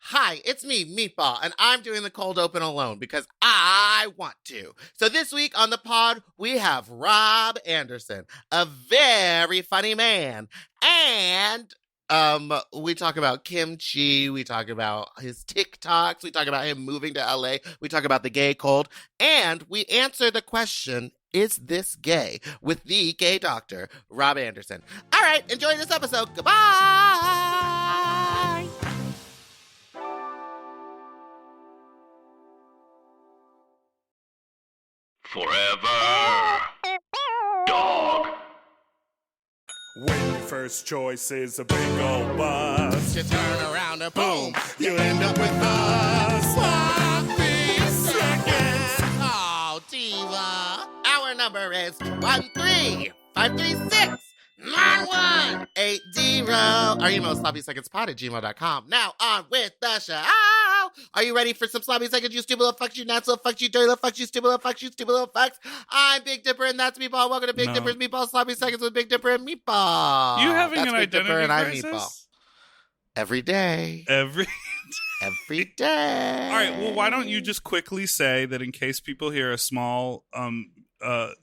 Hi, it's me, Meatball, and I'm doing the cold open alone because I want to. So this week on the pod, we have Rob Anderson, a very funny man. And we talk about kimchi, we talk about his TikToks, we talk about him moving to LA, we talk about the gay cold, and we answer the question, is this gay? With the gay doctor, Rob Anderson. All right, enjoy this episode. Goodbye! Forever. Dog. When your first choice is a big old bus, You turn around and boom, you end up with us. sloppy seconds. Oh, diva. Our number is 135369180. Our email is sloppysecondspod@gmail.com. Now on with the show. Are you ready for some sloppy seconds, you stupid little fucks, you nuts little fucks, you dirty little fucks, you stupid little fucks, you stupid little fucks? I'm Big Dipper and that's Meatball. Welcome to Big Dipper's Meatball Sloppy Seconds with Big Dipper and Meatball. You having That's an Big Dipper identity and I'm crisis? Meatball. Every day. Every Day. All right, well, why don't you just quickly say that in case people hear a small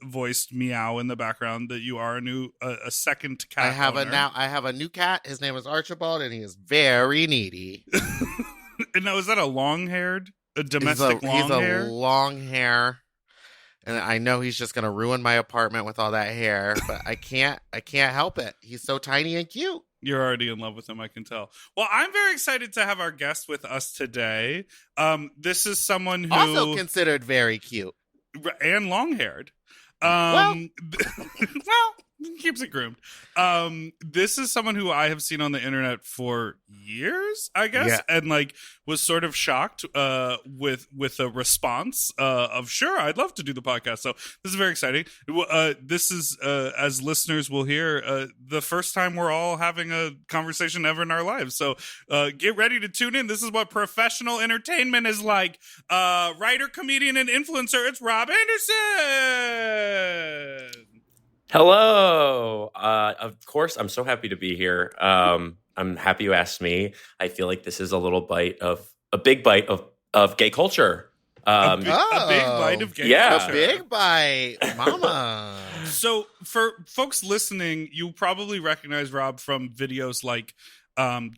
voiced meow in the background that you are a second cat I have owner. I have a new cat. His name is Archibald and he is very needy. And now, is that a domestic He's long hair? a long hair. And I know he's just gonna ruin my apartment with all that hair, but I can't help it. He's so tiny and cute. You're already in love with him, I can tell. Well, I'm very excited to have our guest with us today. This is someone who Also considered very cute. and long-haired. Well, Well, keeps it groomed. This is someone who I have seen on the internet for years, I guess, Yeah. and like was sort of shocked with a response of sure, I'd love to do the podcast. So this is very exciting. This is as listeners will hear the first time we're all having a conversation ever in our lives. So get ready to tune in. This is what professional entertainment is like. Writer, comedian, and influencer. It's Rob Anderson. Hello. Of course, I'm so happy to be here. I'm happy you asked me. I feel like this is a big bite of gay culture. A big bite of gay Yeah. culture. A big bite, mama. So for folks listening, you probably recognize Rob from videos like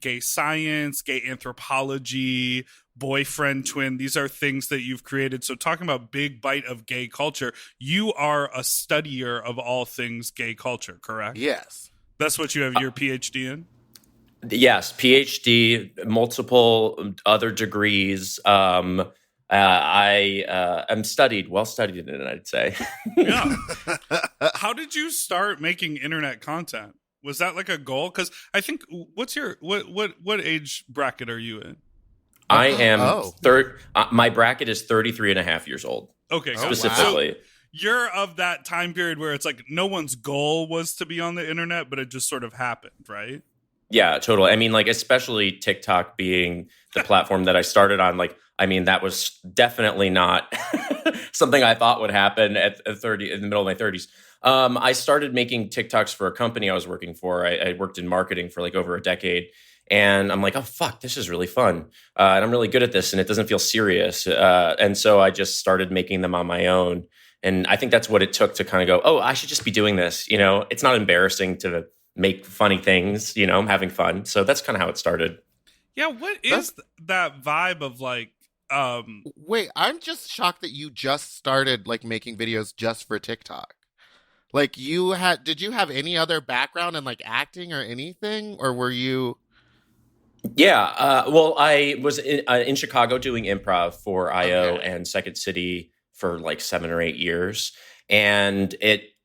gay science, gay anthropology, boyfriend twin. These are things that you've created. So talking about big bite of gay culture, you are a studier of all things gay culture, correct? Yes. That's what you have your PhD in? Yes, PhD, multiple other degrees. I am well studied in it, I'd say. Yeah. How did you start making internet content? Was that like a goal? Because I think what age bracket are you in? I am my bracket is 33 and a half years old. Okay, specifically. So you're of that time period where it's like no one's goal was to be on the internet, but it just sort of happened, right? Yeah, totally. I mean, like, especially TikTok being the platform that I started on, like, I mean, that was definitely not something I thought would happen at 30, in the middle of my 30s. I started making TikToks for a company I was working for. I worked in marketing for like over a decade. And I'm like, oh, fuck, this is really fun. And I'm really good at this and it doesn't feel serious. And so I just started making them on my own. And I think that's what it took to kind of go, oh, I should just be doing this. You know, it's not embarrassing to make funny things, you know, I'm having fun. So that's kind of how it started. Yeah. What is that vibe of like, Wait, I'm just shocked that you just started like making videos just for TikTok. Like did you have any other background in like acting or anything? Or were you... Yeah. Well, I was in Chicago doing improv for IO and Second City for like 7 or 8 years. And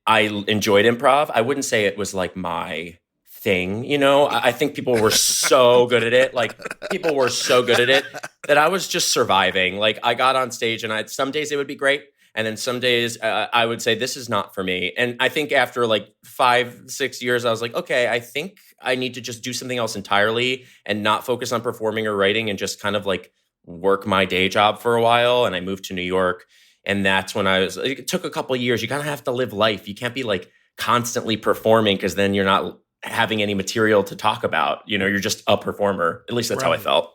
I enjoyed improv. I wouldn't say it was like my thing, you know. I think people were so good at it. Like people were so good at it that I was just surviving. Like I got on stage and some days it would be great. And then some days I would say, this is not for me. And I think after like 5-6 years, I was like, okay, I think I need to just do something else entirely and not focus on performing or writing and just kind of like work my day job for a while. And I moved to New York. And that's when it took a couple of years. You kind of have to live life. You can't be like constantly performing because then you're not having any material to talk about. You know, you're just a performer. At least that's how I felt.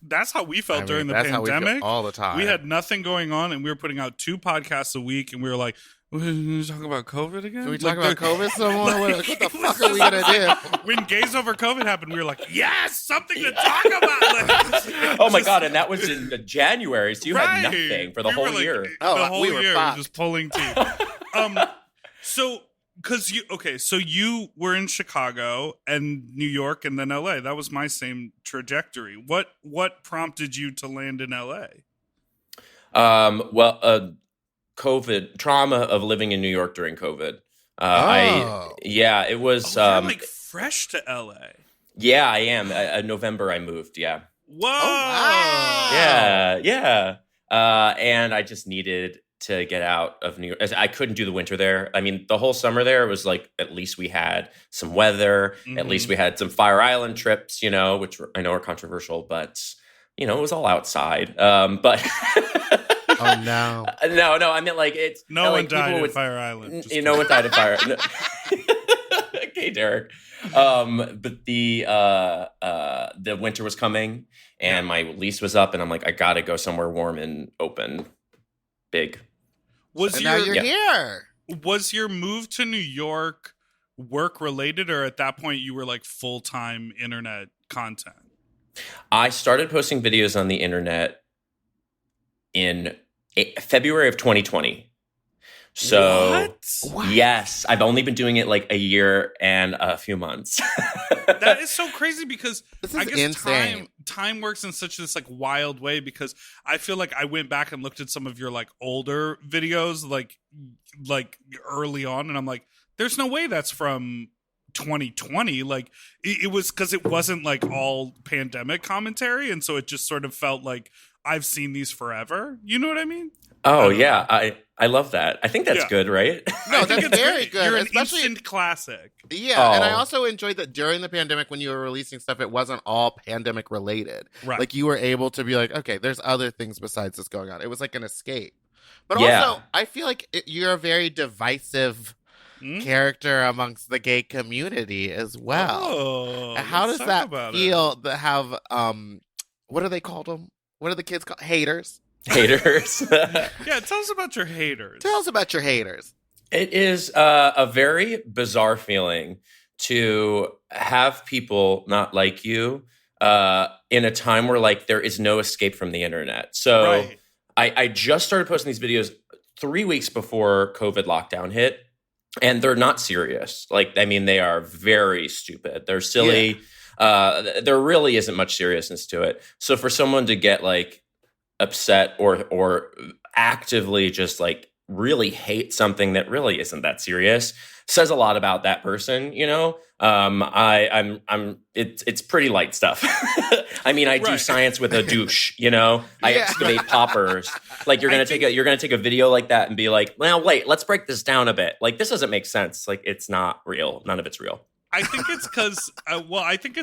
That's how we felt during the that's how we pandemic. feel all the time. We had nothing going on, and we were putting out 2 podcasts a week, and we were like, "We're talking about COVID again? Can we talk about COVID some more? What the fuck are we gonna do?" When Gays Over COVID happened, we were like, "Yes, something to talk about." Like, Oh my God. And that was in January. So you had nothing for the We were whole like, year. The whole we were year, fucked. just pulling teeth. So you were in Chicago and New York and then LA. That was my same trajectory. What prompted you to land in LA? COVID trauma of living in New York during COVID. It was. You're like fresh to LA. Yeah, I am. November I moved. Yeah. Whoa! Wow. Yeah. And I just needed to get out of New York. I couldn't do the winter there. I mean, the whole summer there was like, at least we had some weather. Mm-hmm. At least we had some Fire Island trips, which I know are controversial, but it was all outside. But Oh no. No. I mean, like it's No one like, died people at Fire Island. No one died at Fire. No. Okay, Derek. But the winter was coming, and my lease was up, and I'm like, I gotta go somewhere warm and open, big. And now you're here. Was your move to New York work related, or at that point you were like full-time internet content? I started posting videos on the internet in February of 2020. So What? Yes, I've only been doing it like a year and a few months. That is so crazy because This I is guess insane. time works in such this like wild way, because I feel like I went back and looked at some of your like older videos like early on, and I'm like, there's no way that's from 2020. Like it was, because it wasn't like all pandemic commentary, and so it just sort of felt like I've seen these forever. You know what I mean? Oh yeah, I love that. I think that's Yeah. good, right? No, I think that's it's very great. good, You're an especially- instant classic. Yeah, and I Oh. also enjoyed that during the pandemic when you were releasing stuff, it wasn't all pandemic related. Right. Like you were able to be like, okay, there's other things besides this going on. It was like an escape. But Yeah. also, I feel like you're a very divisive Hmm? character amongst the gay community as well. Oh, How let's does talk that about it. feel to have what do they call them? What are the kids called? Haters. Haters. Yeah, tell us about your haters. Tell us about your haters. It is a very bizarre feeling to have people not like you in a time where like there is no escape from the internet. So Right. I just started posting these videos 3 weeks before COVID lockdown hit, and they're not serious. Like, I mean, they are very stupid. They're silly. There really isn't much seriousness to it. So for someone to get like upset or actively just like really hate something that really isn't that serious says a lot about that person, it's pretty light stuff. I mean, I do Right. science with a douche, I Yeah. excavate poppers. Like you're gonna take a video like that and be like, well, wait, let's break this down a bit. Like this doesn't make sense. Like it's not real. None of it's real. I think it's because, I think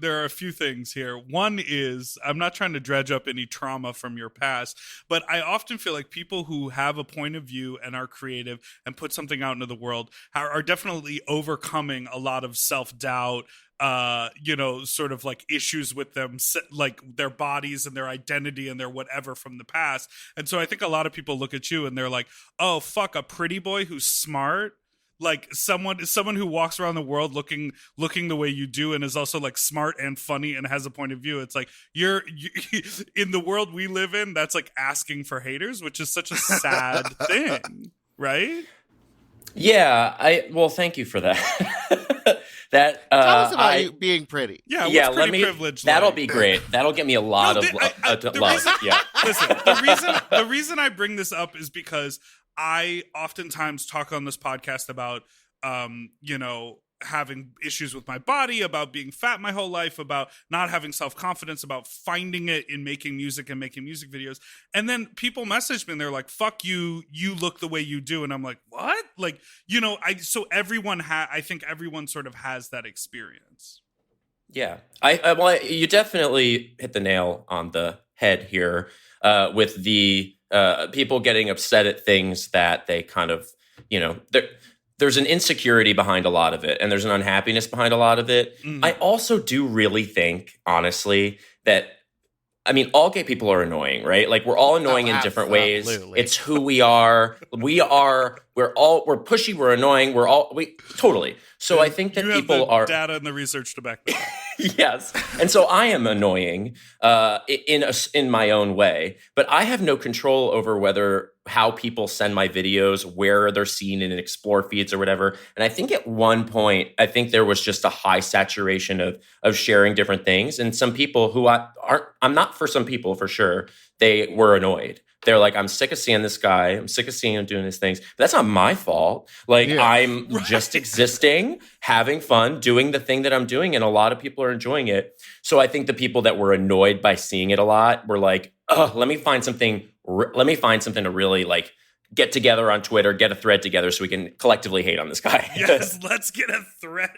there are a few things here. One is, I'm not trying to dredge up any trauma from your past, but I often feel like people who have a point of view and are creative and put something out into the world are definitely overcoming a lot of self-doubt, sort of like issues with them, like their bodies and their identity and their whatever from the past. And so I think a lot of people look at you and they're like, oh, fuck, a pretty boy who's smart. Like someone who walks around the world looking the way you do and is also like smart and funny and has a point of view. It's like you in the world we live in, that's like asking for haters, which is such a sad thing, right? Yeah, well, thank you for that. Tell Tell us about you being pretty. Yeah, what's let pretty me. privilege That'll like? be great. That'll get me a lot of the love. reason- Yeah. Listen, the reason I bring this up is because I oftentimes talk on this podcast about, having issues with my body, about being fat my whole life, about not having self-confidence, about finding it in making music and making music videos. And then people message me and they're like, fuck you, you look the way you do. And I'm like, what? Like, I think everyone sort of has that experience. Yeah, you definitely hit the nail on the head here with the people getting upset at things that they kind of, there's an insecurity behind a lot of it, and there's an unhappiness behind a lot of it. Mhm. I also do really think, honestly, that, I mean, all gay people are annoying, right? Like we're all annoying in different ways. absolutely. It's who we are. We're pushy, we're annoying, totally. So I think that you people have the are data and the research to back that up. yes. And so I am annoying in my own way, but I have no control over how people send my videos, where they're seen in explore feeds or whatever. And I think at one point, I think there was just a high saturation of sharing different things. And some people who I'm not for some people for sure, they were annoyed. They're like, I'm sick of seeing this guy. I'm sick of seeing him doing his things. But that's not my fault. Like, I'm just existing, having fun, doing the thing that I'm doing. And a lot of people are enjoying it. So I think the people that were annoyed by seeing it a lot were like, oh, let me find something to really like get together on Twitter, get a thread together so we can collectively hate on this guy. Yes, let's get a thread.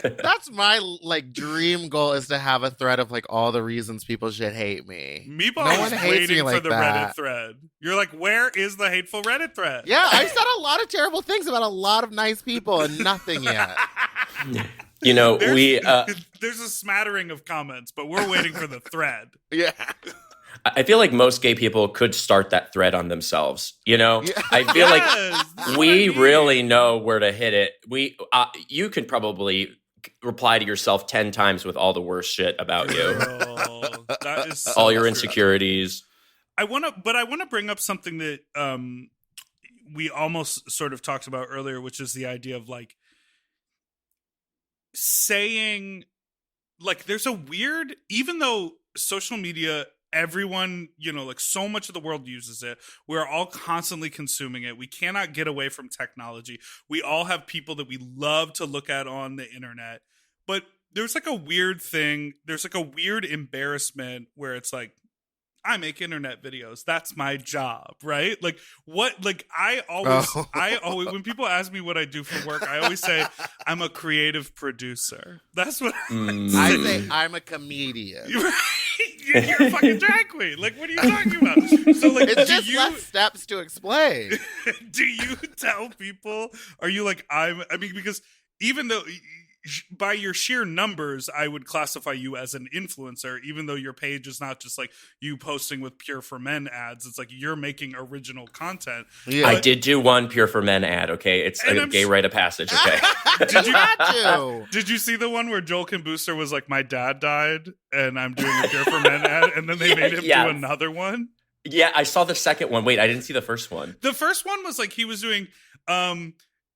That's my like dream goal, is to have a thread of like all the reasons people should hate me. Meatball No is one hates me waiting for like the that. Reddit thread. You're like, where is the hateful Reddit thread? Yeah, I said a lot of terrible things about a lot of nice people and nothing yet. You know, there's a smattering of comments, but we're waiting for the thread. Yeah. I feel like most gay people could start that thread on themselves. You know, I feel like we really know where to hit it. You could probably reply to yourself 10 times with all the worst shit about you, that is so all your true. insecurities. I want to bring up something that we almost sort of talked about earlier, which is the idea of like saying, like, there's a weird, even though social media, everyone, you know, like so much of the world uses it, we're all constantly consuming it, we cannot get away from technology, we all have people that we love to look at on the internet, but there's like a weird thing, there's like a weird embarrassment where it's like, I make internet videos, that's my job, right? Like what, like I always when people ask me what I do for work, I always say I'm a creative producer. That's what I say I'm a comedian. You're a fucking drag queen. Like, what are you talking about? So, like, It's just less steps to explain. do you tell people? Are you like, I mean, because even though by your sheer numbers, I would classify you as an influencer, even though your page is not just like you posting with Pure for Men ads. It's like you're making original content. Yeah. I did do one Pure for Men ad, okay? It's a gay rite of passage, okay? Did you see the one where Joel Kim Booster was like, my dad died and I'm doing a Pure for Men ad, and then they made him do another one? Yeah, I saw the second one. Wait, I didn't see the first one. The first one was like he was doing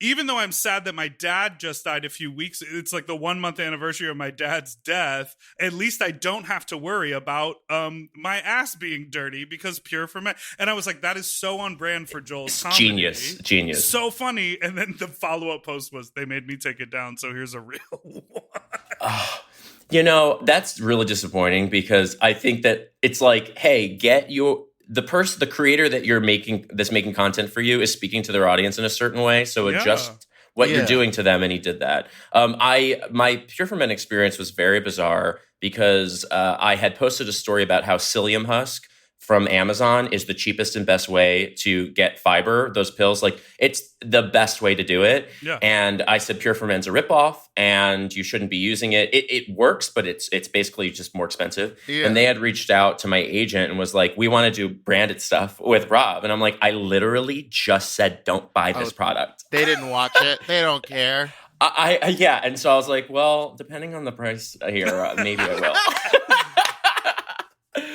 even though I'm sad that my dad just died a few weeks, it's like the 1 month anniversary of my dad's death. At least I don't have to worry about my ass being dirty because Pure for Men. And I was like, that is so on brand for Joel's comedy. Genius. So funny. And then the follow-up post was, they made me take it down, so here's a real one. You know, that's really disappointing because I think that it's like, hey, the creator that that's making content for you is speaking to their audience in a certain way. So adjust what you're doing to them. And he did that. My Pure for Men experience was very bizarre because I had posted a story about how psyllium husk from Amazon is the cheapest and best way to get fiber, those pills. Like, it's the best way to do it. Yeah. And I said Pure for Men's a ripoff and you shouldn't be using it. It works, but it's basically just more expensive. Yeah. And they had reached out to my agent and was like, we want to do branded stuff with Rob. And I'm like, I literally just said, don't buy this product. They didn't watch it. They don't care. Yeah. And so I was like, well, depending on the price here, maybe I will.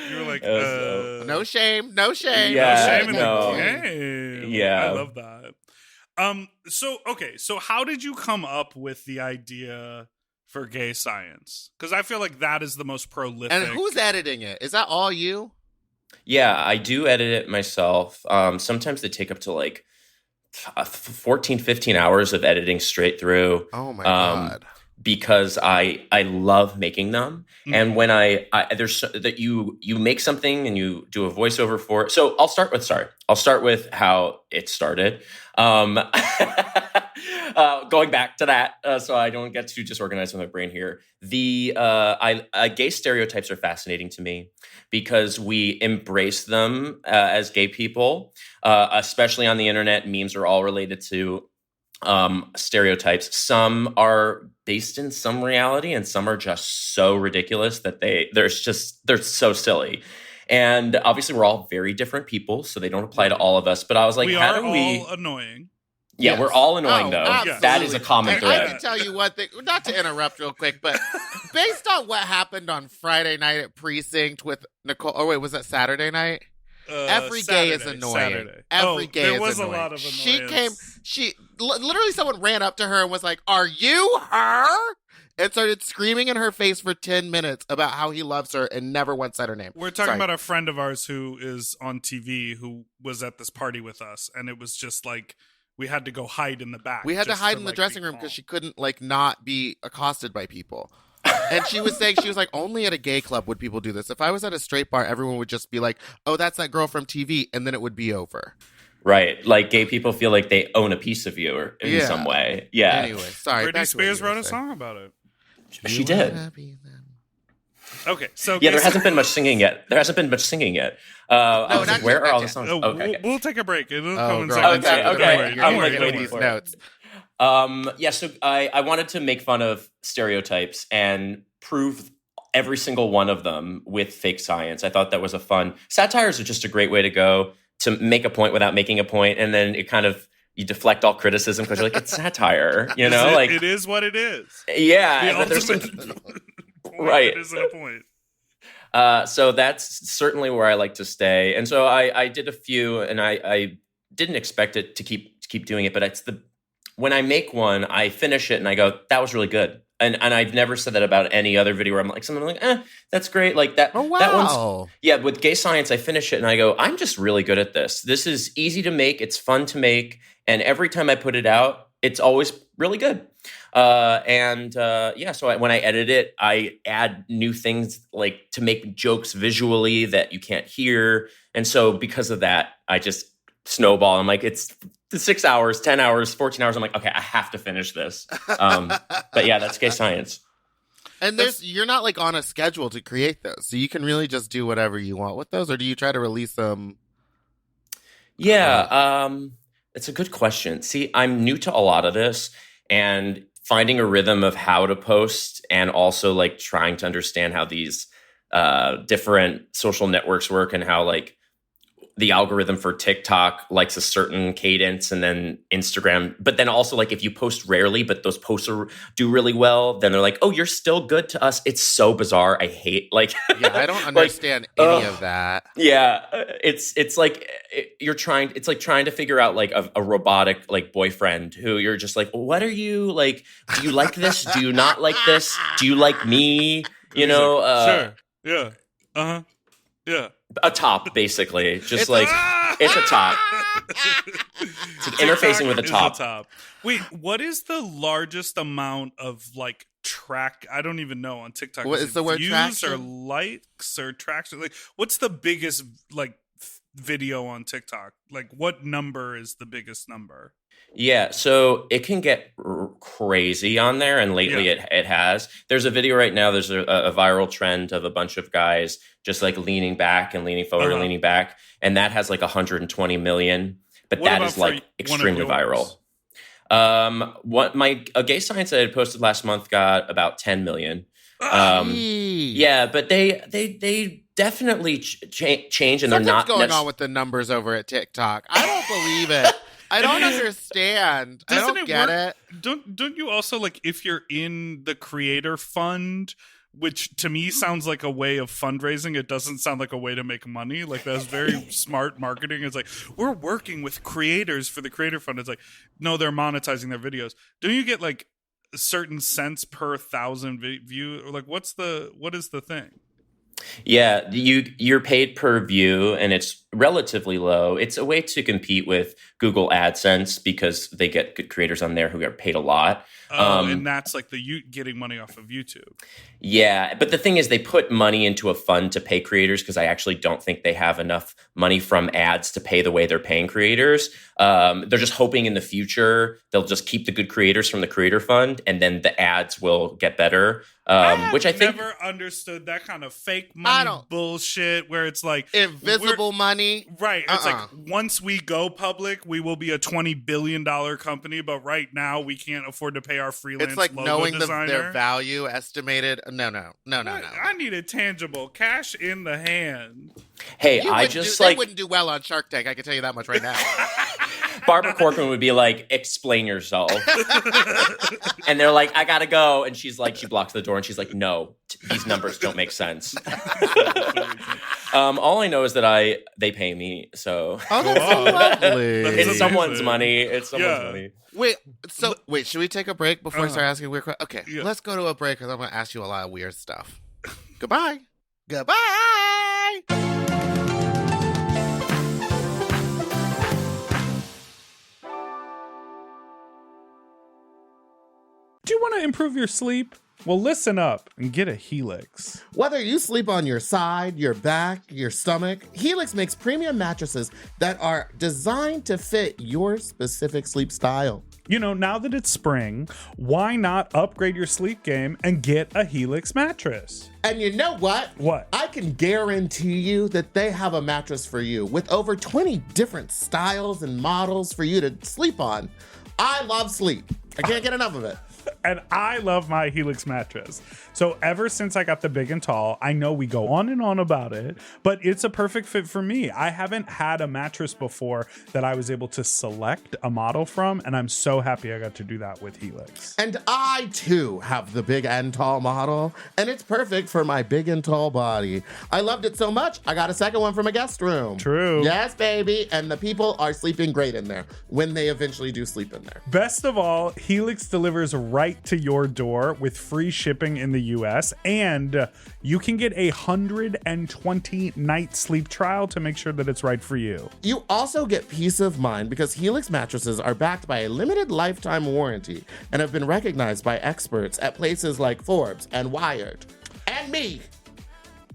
You were like, no shame. Yeah, no shame in the game. Yeah. I love that. So how did you come up with the idea for Gay Science? Because I feel like that is the most prolific. And who's editing it? Is that all you? Yeah, I do edit it myself. Sometimes they take up to like 14, 15 hours of editing straight through. Oh my God. Because I love making them. Mm-hmm. And when there's that you make something and you do a voiceover for it. So I'll start with how it started. Going back to that, so I don't get too disorganized with my brain here. Gay stereotypes are fascinating to me because we embrace them as gay people, especially on the internet. Memes are all related to stereotypes. Some are based in some reality, and some are just so ridiculous that they're so silly. And obviously, we're all very different people, so they don't apply to all of us. But I was like, we how are do we? all annoying. Yeah, Yes. we're all annoying, though. Absolutely. That is a common And I thread. can tell you one thing, not to interrupt real quick, but based on what happened on Friday night at Precinct with Nicole, oh wait, was that Saturday night? Every gay is annoying. Saturday. Every gay there is was annoying. a lot of annoyance. Literally someone ran up to her and was like, "Are you her?" And started screaming in her face for 10 minutes about how he loves her and never once said her name. We're talking Sorry. about a friend of ours who is on TV who was at this party with us, and it was just like we had to go hide in the back. We had to just hide in the like, dressing be room calm. because she couldn't not be accosted by people. And she was saying, she was like, only at a gay club would people do this. If I was at a straight bar, everyone would just be like, oh, that's that girl from TV. And then it would be over. Right. Like gay people feel like they own a piece of you or in some way. Yeah. Anyway, sorry. Britney back to what Spears you were wrote a saying. song about it. She did. Okay, so Yeah, there hasn't been much singing yet. I was like, where are all the songs? Oh, Okay. we'll take a break. It'll Oh, come in girl. seconds. Okay, Don't okay. worry, I'm don't like worry, waiting don't these for worry. notes. Yeah, so I wanted to make fun of stereotypes and prove every single one of them with fake science. I thought that was a fun. Satires are just a great way to go to make a point without making a point, and then it kind of you deflect all criticism because you're like, it's satire, you know? Like it is what it is. yeah, The but there's some, ultimate point right. isn't a point. So that's certainly where I like to stay. And so I did a few, and I didn't expect it to keep doing it, but it's when I make one, I finish it and I go, that was really good. And I've never said that about any other video where I'm like, something like, that's great. Like that. Oh, wow. That one's, yeah. With Gay Science, I finish it and I go, I'm just really good at this. This is easy to make. It's fun to make. And every time I put it out, it's always really good. So when I edit it, I add new things like to make jokes visually that you can't hear. And so because of that, I just snowball. I'm like, it's 6 hours, 10 hours, 14 hours. I'm like, okay, I have to finish this. But yeah, that's Gay Science. And you're not on a schedule to create those. So you can really just do whatever you want with those, or do you try to release them? Yeah, it's a good question. See, I'm new to a lot of this and finding a rhythm of how to post and also trying to understand how these different social networks work and how the algorithm for TikTok likes a certain cadence and then Instagram. But then also if you post rarely, but those posts do really well, then they're like, oh, you're still good to us. It's so bizarre. I hate Yeah, I don't understand any of that. Yeah. It's like you're trying, it's like trying to figure out a robotic boyfriend who you're just like, what are you do you like this? Do you not like this? Do you like me? You know? Sure. Yeah. Uh-huh. Yeah. A top, basically. Just it's a top. It's interfacing with a top. Wait, what is the largest amount of track? I don't even know on TikTok. What is the word views traction? or likes or traction? What's the biggest video on TikTok? What number is the biggest number? Yeah, so it can get crazy on there, and lately it has. There's a video right now, there's a viral trend of a bunch of guys just leaning back and leaning forward and leaning back, and that has 120 million, but What that about is for extremely one of yours? viral. A Gay Science that I had posted last month got about 10 million. Yeah, but they definitely change, and they're not going on with the numbers over at TikTok. I don't believe it. I don't understand. I Doesn't don't it get work? it. Don't you also if you're in the creator fund, which to me sounds like a way of fundraising, it doesn't sound like a way to make money. That's very smart marketing. It's we're working with creators for the creator fund. It's no, they're monetizing their videos. Don't you get a certain cents per 1,000 view? Or what is the thing? Yeah, you're paid per view, and it's relatively low. It's a way to compete with Google AdSense because they get good creators on there who are paid a lot. And that's the getting money off of YouTube. Yeah, but the thing is, they put money into a fund to pay creators because I actually don't think they have enough money from ads to pay the way they're paying creators. They're just hoping in the future they'll just keep the good creators from the creator fund, and then the ads will get better. which I think never understood that kind of fake I money don't- bullshit where it's like Invisible money. right. It's like once we go public, we will be a $20 billion company, but right now we can't afford to pay our freelance It's like logo knowing designer. their value estimated. No. I need a tangible cash in the hand. hey, You I wouldn't just they like wouldn't do well on Shark Tank. I can tell you that much right now. Barbara Corcoran would be like, explain yourself. And they're like, I gotta go. And she's like, she blocks the door and she's like, no, these numbers don't make sense. All I know is that they pay me. So Oh, that's so Wow. lovely. That's it's amazing. someone's money. It's someone's money. Wait, should we take a break before I start asking weird questions? Okay, Yeah. let's go to a break because I'm going to ask you a lot of weird stuff. Goodbye. Goodbye. Do you want to improve your sleep? Well, listen up and get a Helix. Whether you sleep on your side, your back, your stomach, Helix makes premium mattresses that are designed to fit your specific sleep style. You know, now that it's spring, why not upgrade your sleep game and get a Helix mattress? And you know what? What? I can guarantee you that they have a mattress for you with over 20 different styles and models for you to sleep on. I love sleep. I can't get enough of it. And I love my Helix mattress. So ever since I got the big and tall, I know we go on and on about it, but it's a perfect fit for me. I haven't had a mattress before that I was able to select a model from, and I'm so happy I got to do that with Helix. And I too have the big and tall model, and it's perfect for my big and tall body. I loved it so much, I got a second one from a guest room. True. Yes, baby. And the people are sleeping great in there when they eventually do sleep in there. Best of all, Helix delivers right to your door with free shipping in the US, and you can get 120 night sleep trial to make sure that it's right for you. You also get peace of mind because Helix mattresses are backed by a limited lifetime warranty and have been recognized by experts at places like Forbes and Wired. And me.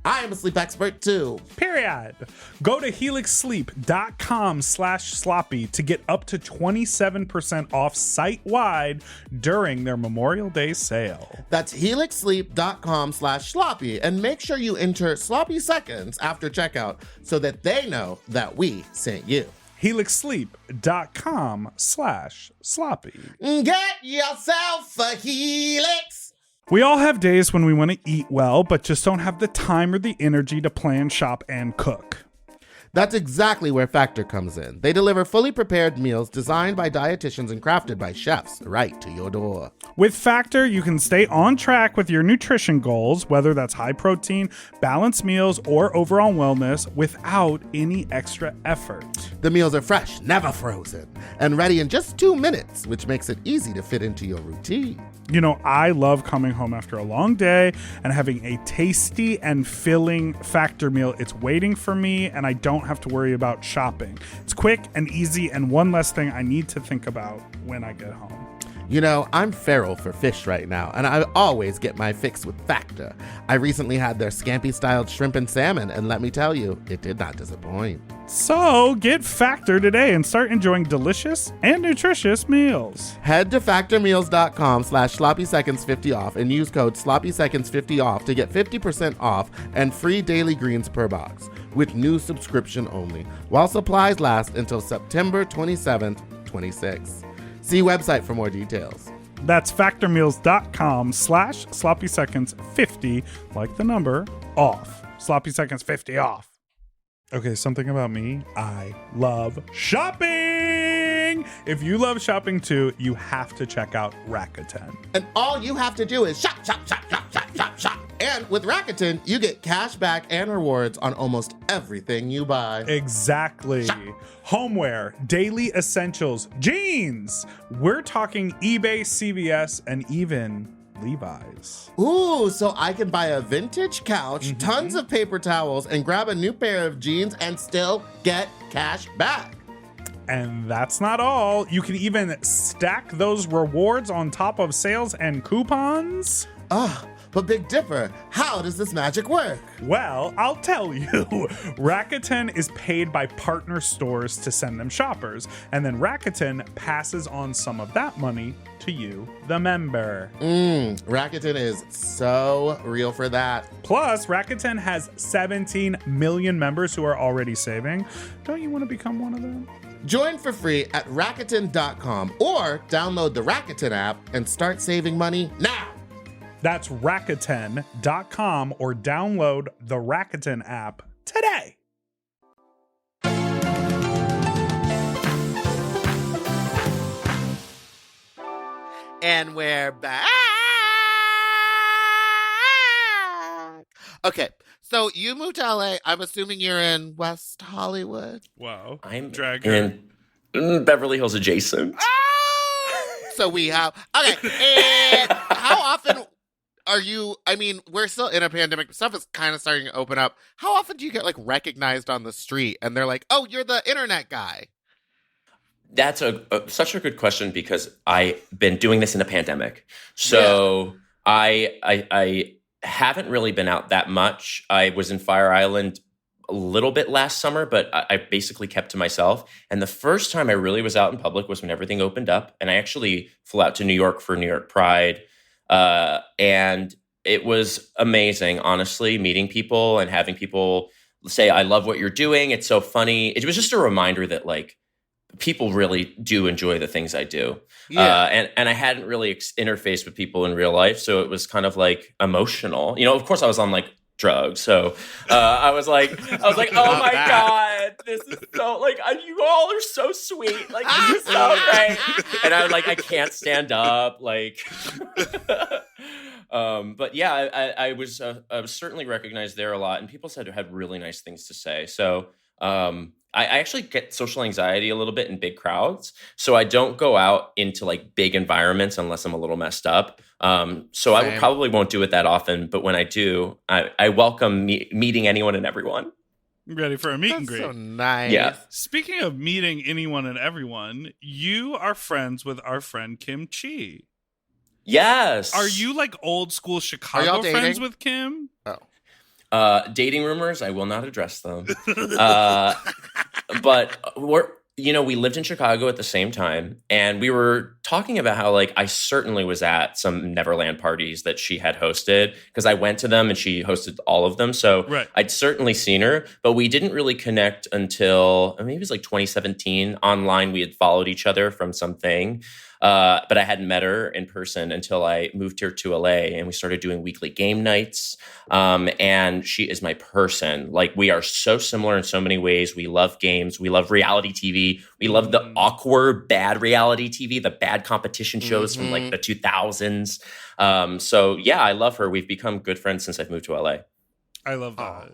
I am a sleep expert too. Period. Go to helixsleep.com/sloppy to get up to 27% off site-wide during their Memorial Day sale. That's helixsleep.com/sloppy and make sure you enter sloppy seconds after checkout so that they know that we sent you. helixsleep.com/sloppy. Get yourself a Helix. We all have days when we want to eat well, but just don't have the time or the energy to plan, shop, and cook. That's exactly where Factor comes in. They deliver fully prepared meals designed by dietitians and crafted by chefs right to your door. With Factor, you can stay on track with your nutrition goals, whether that's high protein, balanced meals, or overall wellness, without any extra effort. The meals are fresh, never frozen, and ready in just 2 minutes, which makes it easy to fit into your routine. You know, I love coming home after a long day and having a tasty and filling Factor meal. It's waiting for me, and I don't have to worry about shopping. It's quick and easy, and one less thing I need to think about when I get home. You know, I'm feral for fish right now, and I always get my fix with Factor. I recently had their scampi-styled shrimp and salmon, and let me tell you, it did not disappoint. So get Factor today and start enjoying delicious and nutritious meals. Head to factormeals.com/sloppyseconds50 off and use code sloppyseconds50 off to get 50% off and free daily greens per box with new subscription only while supplies last until September 27th, 26. See website for more details. That's factormeals.com/sloppyseconds50, like the number, off. Sloppy Seconds 50 off. Okay, something about me. I love shopping. If you love shopping too, you have to check out Rakuten. And all you have to do is shop, shop, shop, shop, shop, shop, shop. And with Rakuten, you get cash back and rewards on almost everything you buy. Exactly. Homeware, daily essentials, jeans. We're talking eBay, CVS, and even Levi's. Ooh, so I can buy a vintage couch, tons of paper towels, and grab a new pair of jeans and still get cash back. And that's not all. You can even stack those rewards on top of sales and coupons. But Big Dipper, how does this magic work? Well, I'll tell you. Rakuten is paid by partner stores to send them shoppers, and then Rakuten passes on some of that money to you, the member. Rakuten is so real for that. Plus, Rakuten has 17 million members who are already saving. Don't you want to become one of them? Join for free at Rakuten.com or download the Rakuten app and start saving money now. That's Rakuten.com or download the Rakuten app today. And we're back. Okay, so you moved to LA. I'm assuming you're in West Hollywood. Wow. I'm Drag her. in Beverly Hills adjacent. So we have and how often are you? I mean, we're still in a pandemic. Stuff is kind of starting to open up. How often do you get like recognized on the street and they're like, "Oh, you're the internet guy"? That's such a good question because I've been doing this in a pandemic. So I haven't really been out that much. I was in Fire Island a little bit last summer, but I basically kept to myself. And the first time I really was out in public was when everything opened up. And I actually flew out to New York for New York Pride. And it was amazing, honestly, meeting people and having people say, I love what you're doing. It's so funny. It was just a reminder that like, people really do enjoy the things I do. And I hadn't really interfaced with people in real life. So it was kind of like emotional. You know, of course I was on like drugs. So I was like, oh my God, this is so like, you all are so sweet. Like, this is so great. And I was like, I can't stand up. Like, but yeah, I was certainly recognized there a lot. And people said I had really nice things to say. So, I actually get social anxiety a little bit in big crowds. So I don't go out into like big environments unless I'm a little messed up. So I probably won't do it that often. But when I do, I welcome meeting anyone and everyone. Ready for a meet and That's greet. so nice. Yeah. Speaking of meeting anyone and everyone, you are friends with our friend Kim Chi. Yes. Are you like old school y'all Chicago dating? friends with Kim? Dating rumors, I will not address them. But we lived in Chicago at the same time, and we were talking about how like I certainly was at some Neverland parties that she had hosted because I went to them and she hosted all of them. So Right. I'd certainly seen her, but we didn't really connect until maybe it was like 2017. Online, we had followed each other from something. But I hadn't met her in person until I moved here to LA and we started doing weekly game nights. And she is my person. Like we are so similar in so many ways. We love games. We love reality TV. We love the awkward, bad reality TV, the bad competition shows from like the 2000s. So yeah, I love her. We've become good friends since I've moved to LA. I love that.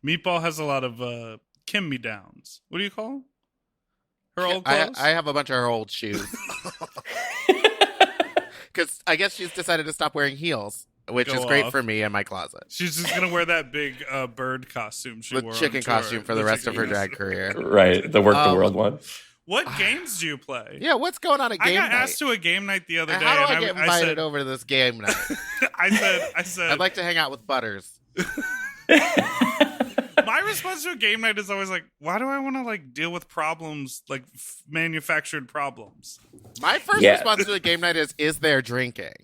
Meatball has a lot of Kim me downs. What do you call them? Her old clothes? I have a bunch of her old shoes. Because I guess she's decided to stop wearing heels, which Go is great off. for me and my closet. She's just going to wear that big bird costume she The wore. chicken on tour. costume for the rest of her chicken drag costume. career. Right. The Work the World one. What games do you play? Yeah, what's going on at I game got night? asked to a game night the other day. How do and I get I invited said, over to this game night? I said, I'd like to hang out with Butters. my response to a game night is always like, why do I want to like deal with problems, like manufactured problems? My first Yeah. response to a game night is there drinking?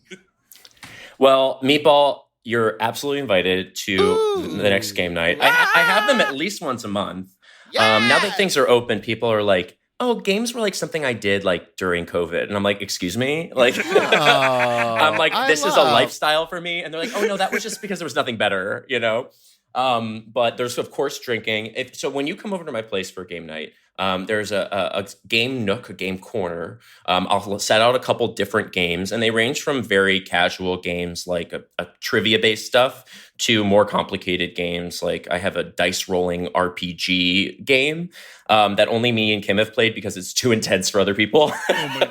Well, Meatball, you're absolutely invited to Ooh. the next game night. I have them at least once a month. Yes! Now that things are open, people are like, oh, games were like something I did like during COVID. And I'm like, excuse me? Like, I'm like, this is a lifestyle for me. And they're like, oh, no, that was just because there was nothing better, you know? But there's, of course, drinking. So when you come over to my place for game night, there's a game nook, a game corner. I'll set out a couple different games, and they range from very casual games like a trivia-based stuff to more complicated games. Like I have a dice rolling RPG game that only me and Kim have played because it's too intense for other people. Oh my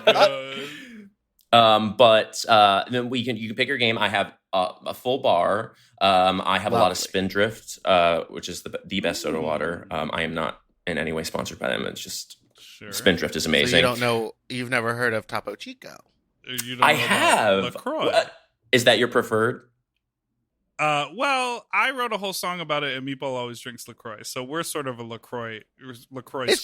god. But then you can pick your game. I have a full bar. I have a lot of Spindrift, which is the best soda water. I am not in any way sponsored by them. It's just Sure. Spindrift is So amazing. you don't know, you've never heard of Topo Chico. You don't I know about have. LaCroix. Is that your preferred? Well, I wrote a whole song about it, and Meatball always drinks LaCroix, so we're sort of a LaCroix. It's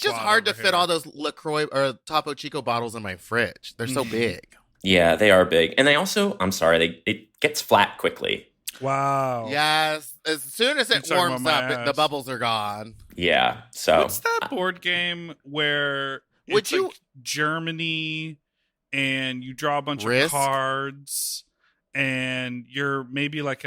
just squad hard to over fit here. all those LaCroix or Topo Chico bottles in my fridge. They're so big. Yeah, they are big. And they also, I'm sorry, it gets flat quickly. Wow. Yes. As soon as You're it talking warms about up, my the ass. bubbles are gone. Yeah. So What's that board game where Would it's you- like Germany and you draw a bunch Risk? of cards and you're maybe like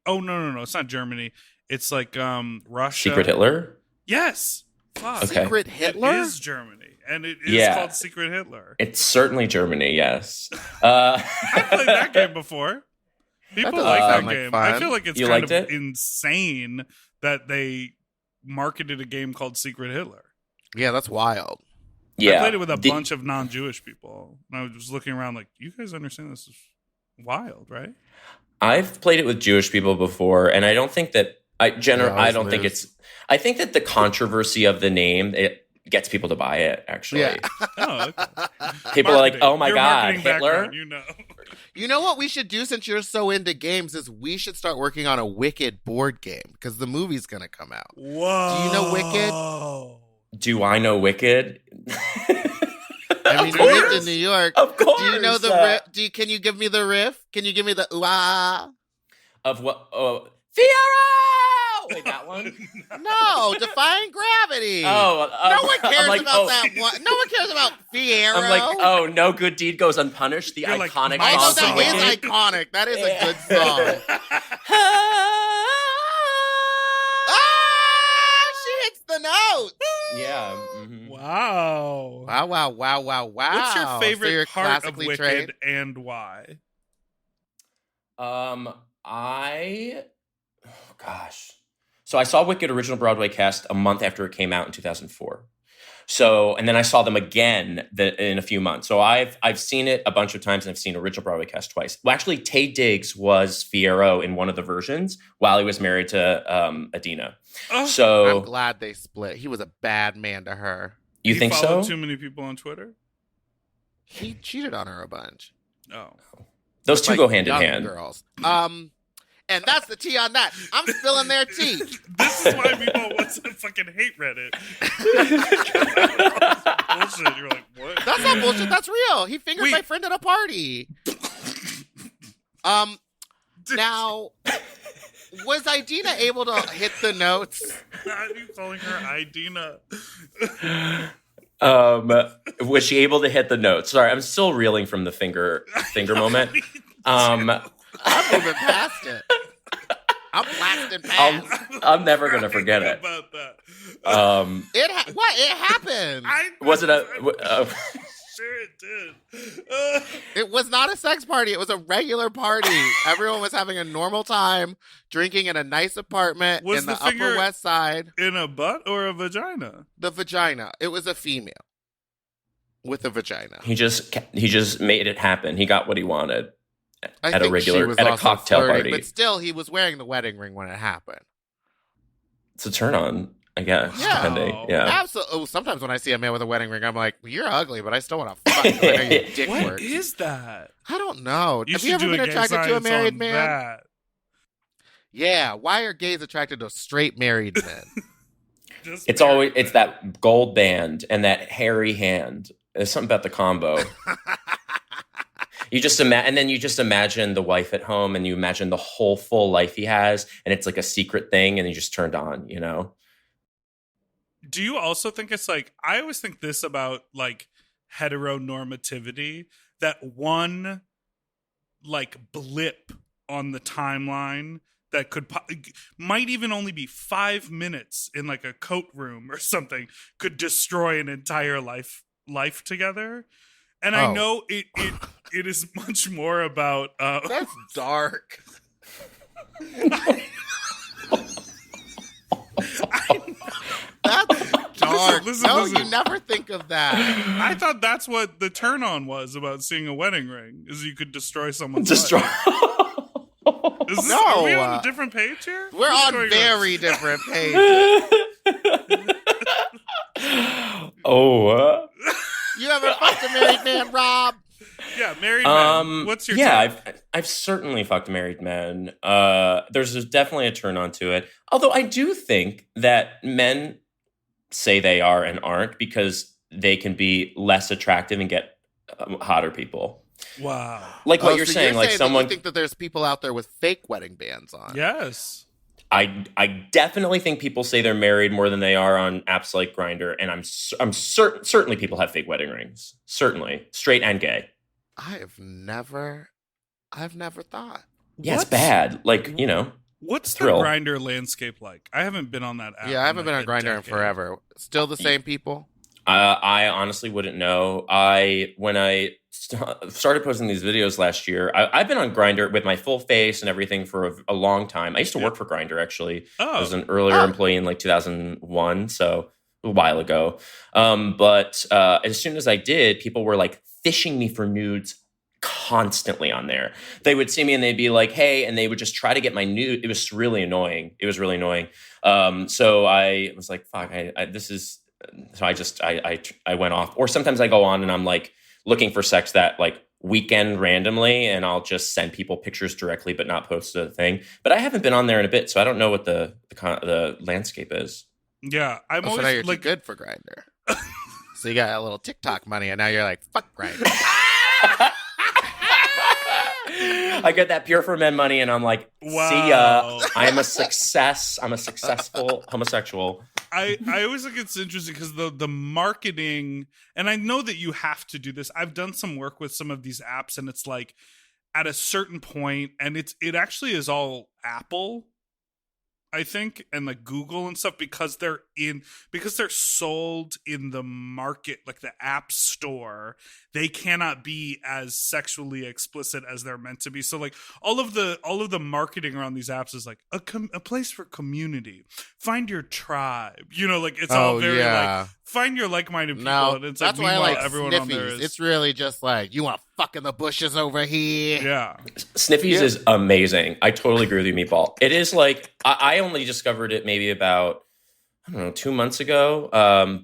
oh no, it's not Germany. It's like Russia. Secret Hitler? Yes. Fuck. Okay. Secret Hitler? It is Germany, and it is Yeah. called Secret Hitler. It's certainly Germany, yes. I played that game before. People doesn't like that sound like game. fun. I feel like it's You kind liked of it? insane that they marketed a game called Secret Hitler. Yeah, that's wild. Yeah. I played it with a The- bunch of non-Jewish people, and I was just looking around like, you guys understand this is wild, right? I've played it with Jewish people before, and I don't think that I always don't think lose. it's. I think that the controversy of the name it gets people to buy it. Actually, Yeah. Oh, okay. people are like, Marketing. "Oh my Your god, marketing Hitler!" background, you know. You know what we should do since you're so into games is we should start working on a Wicked board game because the movie's going to come out. Whoa. Do you know Wicked? Do I know Wicked? I mean, Of you lived course. in New York. Of course. Do you know the riff? Can you give me the riff? Can you give me the ooh-ah? Of what? Oh, Fiyero! Wait, that one? No, Defying Gravity. Oh, No one cares I'm like, about oh. that one. No one cares about Fiyero. I'm like, oh, no good deed goes unpunished. The You're like, iconic my I know song that from song. is Wicked. iconic. That is a Yeah. good song. Ah, she hits the note. Yeah. mhm. Wow. Wow, wow, wow, wow, wow. What's your So favorite you're part of classically Wicked trained? and why? I, oh gosh. So I saw Wicked original Broadway cast a month after it came out in 2004. So, and then I saw them again in a few months. So I've seen it a bunch of times, and I've seen original Broadway cast twice. Well, actually, Tay Diggs was Fiyero in one of the versions while he was married to Adina. Oh, I'm So glad they split. He was a bad man to her. you he think followed so? too many people on Twitter? He cheated on her a bunch. Oh. Those two Like go hand in young hand. Girls. And that's the tea on that. I'm spilling their tea. This is why people want to fucking hate Reddit. Bullshit. You're like, what? That's not bullshit. That's real. He fingered Wait. my friend at a party. Now, was Idina able to hit the notes? Why are you calling her Idina? Was she able to hit the notes? Sorry, I'm still reeling from the finger moment. I'm moving past it. I'm blasting past. I'm never gonna forget it. About that. What? It happened. Was it a? Sure, it did. It was not a sex party. It was a regular party. Everyone was having a normal time, drinking in a nice apartment Was in the the finger- Upper West Side. In a butt or a vagina? The vagina. It was a female with a vagina. He just made it happen. He got what he wanted I at a think she regular was at a also cocktail flirting, party. but still, he was wearing the wedding ring when it happened. It's a turn on, I guess. Yeah. Depending. Yeah. Absolutely. Oh, sometimes when I see a man with a wedding ring, I'm like, "You're ugly, but I still want to fuck you. I know your dick What works." is that? I don't know. Have should you ever do been a gay attracted to a science married on man? that. Yeah. Why are gays attracted to straight married men? Just It's married always it's men. that gold band and that hairy hand. There's something about the combo. You just and then you just imagine the wife at home, and you imagine the whole full life he has, and it's like a secret thing, and you just turned on, you know. Do you also think it's like, I always think this about like heteronormativity, that one like blip on the timeline that might even only be 5 minutes in like a coat room or something could destroy an entire life together. And I Oh. know it is much more about That's dark. That's dark. Listen, no, listen. you never think of that. I thought that's what the turn on was about seeing a wedding ring, is you could destroy someone's Destroy. life. Are we on a different page here? We're What's on going very different pages. Oh. You ever fucked a married man, Rob? Yeah, married man. What's your yeah, take? I've certainly fucked married men. There's definitely a turn on to it. Although I do think that men say they are and aren't because they can be less attractive and get hotter people. Wow. Like what Oh, you're so saying, like that someone. you think that there's people out there with fake wedding bands on. Yes. I definitely think people say they're married more than they are on apps like Grindr, and I'm certain certainly people have fake wedding rings. Certainly, straight and gay. I've never thought. Yeah, it's What's- bad. Like, you know, What's the thrill. Grindr landscape like? I haven't been on that app. Yeah, I haven't been on a Grindr in decade. forever. Still the same people? I honestly wouldn't know. When I started posting these videos last year, I've been on Grindr with my full face and everything for a long time. I used to work for Grindr, actually. Oh. I was an earlier employee in like 2001, so a while ago. But as soon as I did, people were like fishing me for nudes constantly on there. They would see me and they'd be like, hey, and they would just try to get my nude. It was really annoying. So I was like, fuck, this is... So I went off. Or sometimes I go on and I'm like looking for sex that like weekend randomly, and I'll just send people pictures directly but not post a thing. But I haven't been on there in a bit, so I don't know what the landscape is. Yeah, I'm So now always you're like, too good for Grindr. So you got a little TikTok money, and now you're like, fuck Grindr. I get that Pure for Men money, and I'm like, Wow. see ya. I'm a success. I'm a successful homosexual. I always think it's interesting because the marketing, and I know that you have to do this. I've done some work with some of these apps, and it's like at a certain point, and it actually is all Apple, I think, and like Google and stuff, because they're sold in the market, like the app store. They cannot be as sexually explicit as they're meant to be. So like all of the marketing around these apps is like a place for community. Find your tribe. You know, like it's all very like find your like-minded people. No, and it's that's like, why I meanwhile, like everyone Sniffies. on there is, It's really just like, you want to fuck in the bushes over here. yeah. Sniffies is amazing. I totally agree with you, Meatball. It is like, I only discovered it maybe about, I don't know, 2 months ago.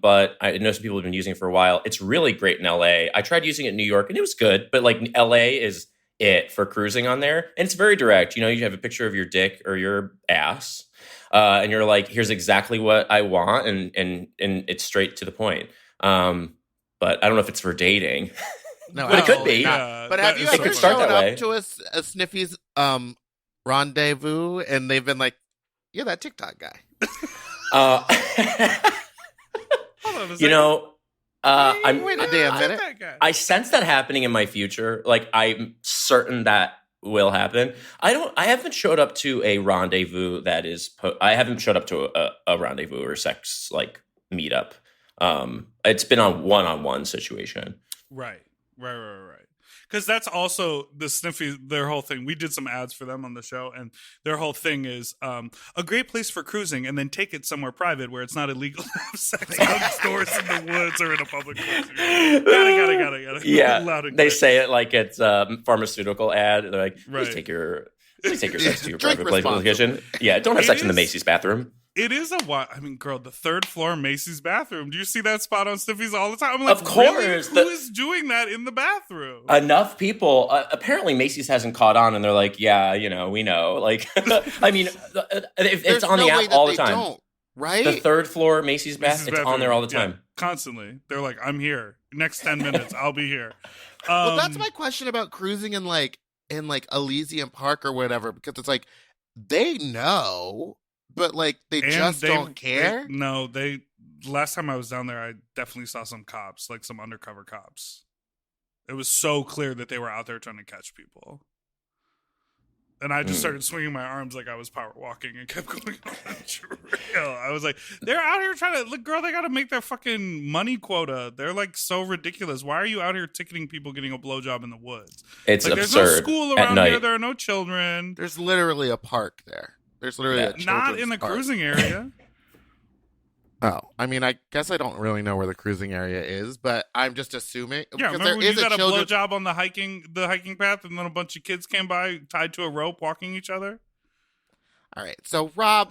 But I know some people have been using it for a while. It's really great in LA. I tried using it in New York and it was good, but like LA is it for cruising on there. And it's very direct. You know, you have a picture of your dick or your ass. And you're like, here's exactly what I want. And it's straight to the point. But I don't know if it's for dating. No, But it could be. Yeah, But that have you is ever could start shown that way. up to a Sniffies rendezvous and they've been like, you're that TikTok guy? Uh, Hold on a you second. know, I'm Wait a damn minute. That guy. I sense that happening in my future. Like I'm certain that will happen. I haven't showed up to a rendezvous that is. I haven't showed up to a rendezvous or sex like meetup. It's been a one-on-one situation. Right. Because that's also the Sniffy, their whole thing. We did some ads for them on the show, and their whole thing is a great place for cruising, and then take it somewhere private where it's not illegal to have sex outdoors in the woods or in a public place. Gotta. Yeah, Loud and they clear. say it like it's a pharmaceutical ad. They're like, Right. please take your sex to your Drink private place location. Yeah, don't have It sex in the is- Macy's bathroom. It is a wild. I mean, girl, the third floor Macy's bathroom. Do you see that spot on Sniffy's all the time? I'm like, Of course, really? Who is doing that in the bathroom? Enough people. Apparently, Macy's hasn't caught on, and they're like, yeah, you know, we know. Like, I mean, it's There's on no the way app that all the they time. don't, right? The third floor Macy's bath, Macy's it's on bathroom. there all the Yeah, time. constantly. They're like, I'm here. Next 10 minutes, I'll be here. Well, that's my question about cruising in like Elysian Park or whatever, because it's like they know, but like they And just don't care. Last time I was down there, I definitely saw some cops, like some undercover cops. It was so clear that they were out there trying to catch people. And I just started swinging my arms like I was power walking and kept going on the trail. I was like, they're out here trying to, look, girl, they got to make their fucking money quota. They're like so ridiculous. Why are you out here ticketing people getting a blowjob in the woods? It's Like, absurd. there's no school at around night. here. There are no children. There's literally a park there. There's literally a Not in the children's park. cruising area. Oh, I mean, I guess I don't really know where the cruising area is, but I'm just assuming Yeah, because remember there when you is got a a children's. blowjob on the hiking path, and then a bunch of kids came by tied to a rope, walking each other? All right, so Rob,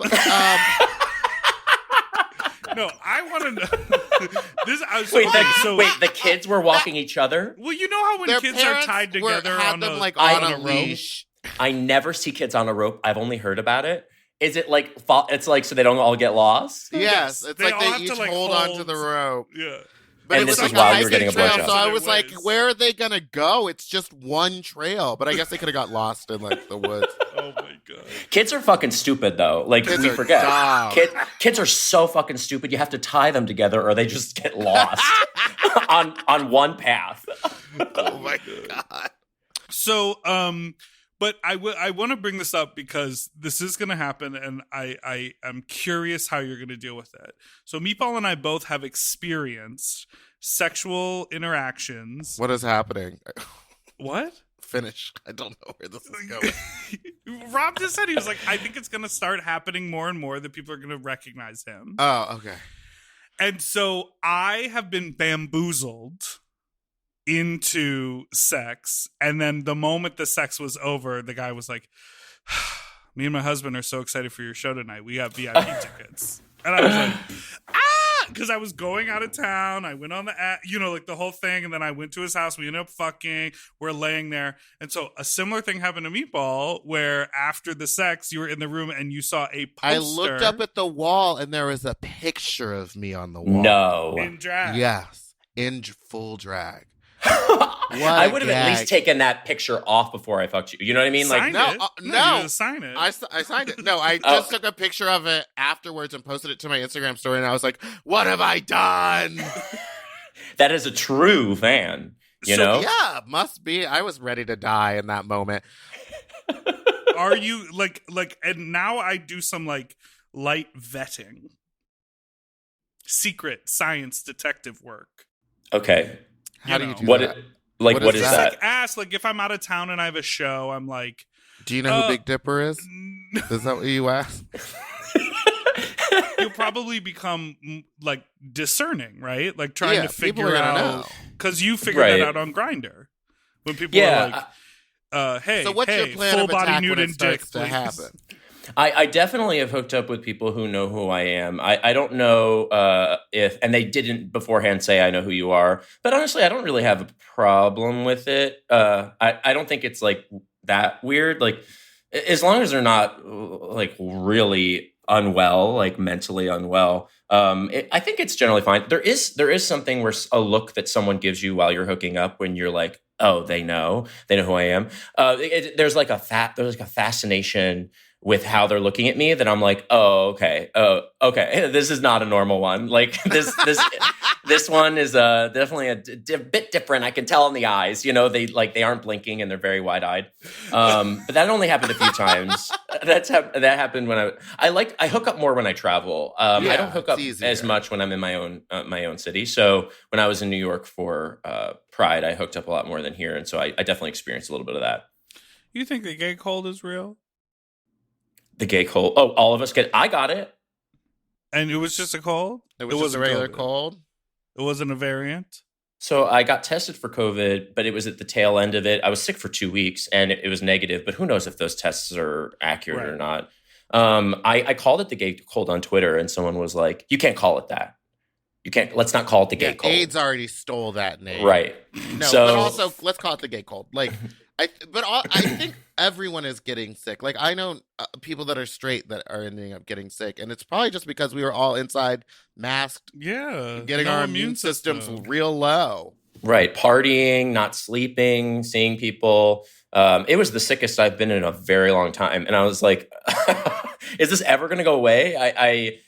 No, I want to know. Wait, the kids were walking each other? Well, you know how when Their kids are parents tied together had on them a, like I- on a rope? leash. I never see kids on a rope. I've only heard about it. Is it like, it's like so they don't all get lost? Yes, it's They like all they have to, each like, hold onto hold- the rope. Yeah. But And it was this like is while a you were getting a hiking trail, blowjob. so I was like, Waist. where are they gonna go? It's just one trail. But I guess they could have got lost in like the woods. Oh my god. Kids are fucking stupid though. Like Kids we are forget. dumb. Kids are so fucking stupid. You have to tie them together or they just get lost on one path. Oh my god. So, but I want to bring this up because this is going to happen, and I am curious how you're going to deal with it. So, Meatball and I both have experienced sexual interactions. What is happening? What? Finish. I don't know where this is going. Rob just said he was like, I think it's going to start happening more and more that people are going to recognize him. Oh, okay. And so I have been bamboozled into sex, and then the moment the sex was over, the guy was like, me and my husband are so excited for your show tonight, we got VIP tickets. And I was like, because I was going out of town, I went on the like the whole thing, and then I went to his house, we ended up fucking, we're laying there. And so a similar thing happened to Meatball, where after the sex you were in the room and you saw a poster I looked up at the wall and there was a picture of me on the wall. No. in drag. Yes, in full drag. I would have at gag. least taken that picture off before I fucked you. You know what I mean? Like, Signed no, it. no. You gotta sign it. I signed it. No, I Oh. just took a picture of it afterwards and posted it to my Instagram story, and I was like, what have I done? that is a true fan. You So, know? Yeah, must be. I was ready to die in that moment. Are you like and now I do some like light vetting, secret science detective work. Okay. How do know. you do What? that? Like, What what is is that? that? Like ask, like if I'm out of town and I have a show, I'm like, Do you know who Big Dipper is? Is that what you asked? you'll probably become like discerning, right? Like trying Yeah, to people figure are gonna out know. because you figured Right. that out on Grindr when people Yeah. are like, hey, So what's hey, your plan full of body attack nude when it and dick, starts to please. happen? I definitely have hooked up with people who know who I am. I don't know if, and they didn't beforehand say I know who you are, but honestly, I don't really have a problem with it. I don't think it's like that weird. Like, as long as they're not like really unwell, like mentally unwell, I think it's generally fine. There is something where a look that someone gives you while you're hooking up when you're like, oh, they know who I am. There's like a fascination with how they're looking at me that I'm like, oh, okay. This is not a normal one. Like this one is definitely a bit different. I can tell in the eyes, they aren't blinking and they're very wide eyed. But that only happened a few times. That happened when I hook up more when I travel. I don't hook up as much when I'm in my own city. So when I was in New York for Pride, I hooked up a lot more than here. And so I definitely experienced a little bit of that. You think the gay cold is real? The gay cold. Oh, all of us I got it. And it was just a cold? It was just a wasn't regular COVID. cold. It wasn't a variant? So I got tested for COVID, but it was at the tail end of it. I was sick for 2 weeks and it was negative, but who knows if those tests are accurate or not. I called it the gay cold on Twitter and someone was like, you can't call it that. Let's not call it the gay cold. AIDS already stole that name. Right. No, So- but also let's call it the gay cold. Like, I think everyone is getting sick. Like, I know people that are straight that are ending up getting sick, and it's probably just because we were all inside, masked, Yeah. getting no our immune systems real low. Right. Partying, not sleeping, seeing people. It was the sickest I've been in a very long time. And I was like, is this ever going to go away?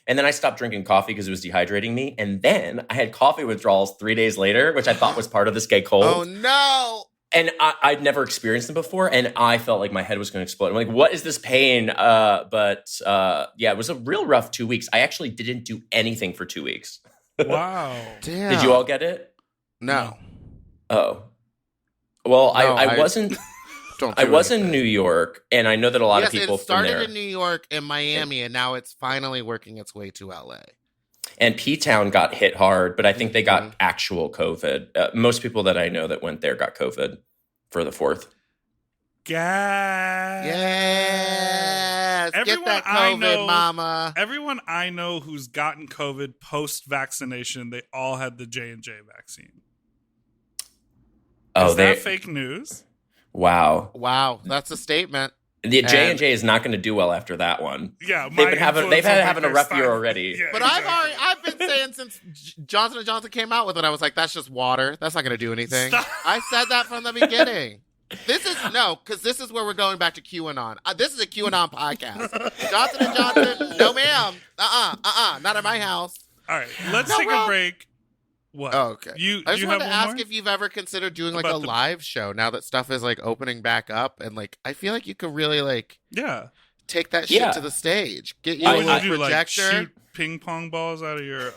And then I stopped drinking coffee because it was dehydrating me. And then I had coffee withdrawals 3 days later, which I thought was part of this gay cold. Oh, no. And I'd never experienced them before, and I felt like my head was going to explode. I'm like, what is this pain? But it was a real rough 2 weeks. I actually didn't do anything for 2 weeks. Wow. Damn. Did you all get it? No. Oh. Well, No, I wasn't... Don't I do was in anything. New York, and I know that a lot Yes, of people it started from there... in New York and Miami, and now it's finally working its way to LA. And P-Town got hit hard, but I think they Mhm. got actual COVID. Most people that I know that went there got COVID for the 4th. Gas. Yeah. Yes, get that COVID, mama. Everyone I know who's gotten COVID post-vaccination, they all had the J&J vaccine. Oh, Is that fake news? Wow. Wow, that's a statement. The J&J is not going to do well after that one. Yeah, they've been having a rough year already. Yeah, but exactly. I've been saying since Johnson & Johnson came out with it, I was like, that's just water. That's not going to do anything. Stop. I said that from the beginning. Because this is where we're going back to QAnon. This is a QAnon podcast. Johnson & Johnson, no ma'am. Not at my house. All right, let's take a break. What? Oh, okay. I just wanted to ask more? if you've ever considered doing like About a live show now that stuff is like opening back up, and like I feel like you could really like take that shit to the stage. Get you a little projector. Like, shoot ping pong balls out of your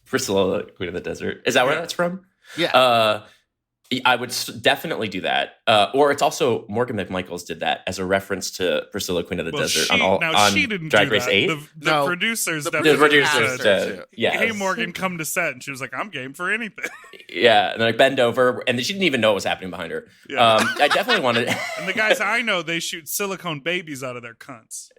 Priscilla, Queen of the Desert. Is that where that's from? Yeah. I would definitely do that. Or it's also Morgan McMichaels did that as a reference to Priscilla, Queen of the Desert on she didn't Drag do Race that. 8. The producers The definitely producers said, yes. hey, Morgan, come to set. And she was like, I'm game for anything. Yeah, and like bend over, and she didn't even know what was happening behind her. Yeah. I definitely wanted. And the guys I know, they shoot silicone babies out of their cunts.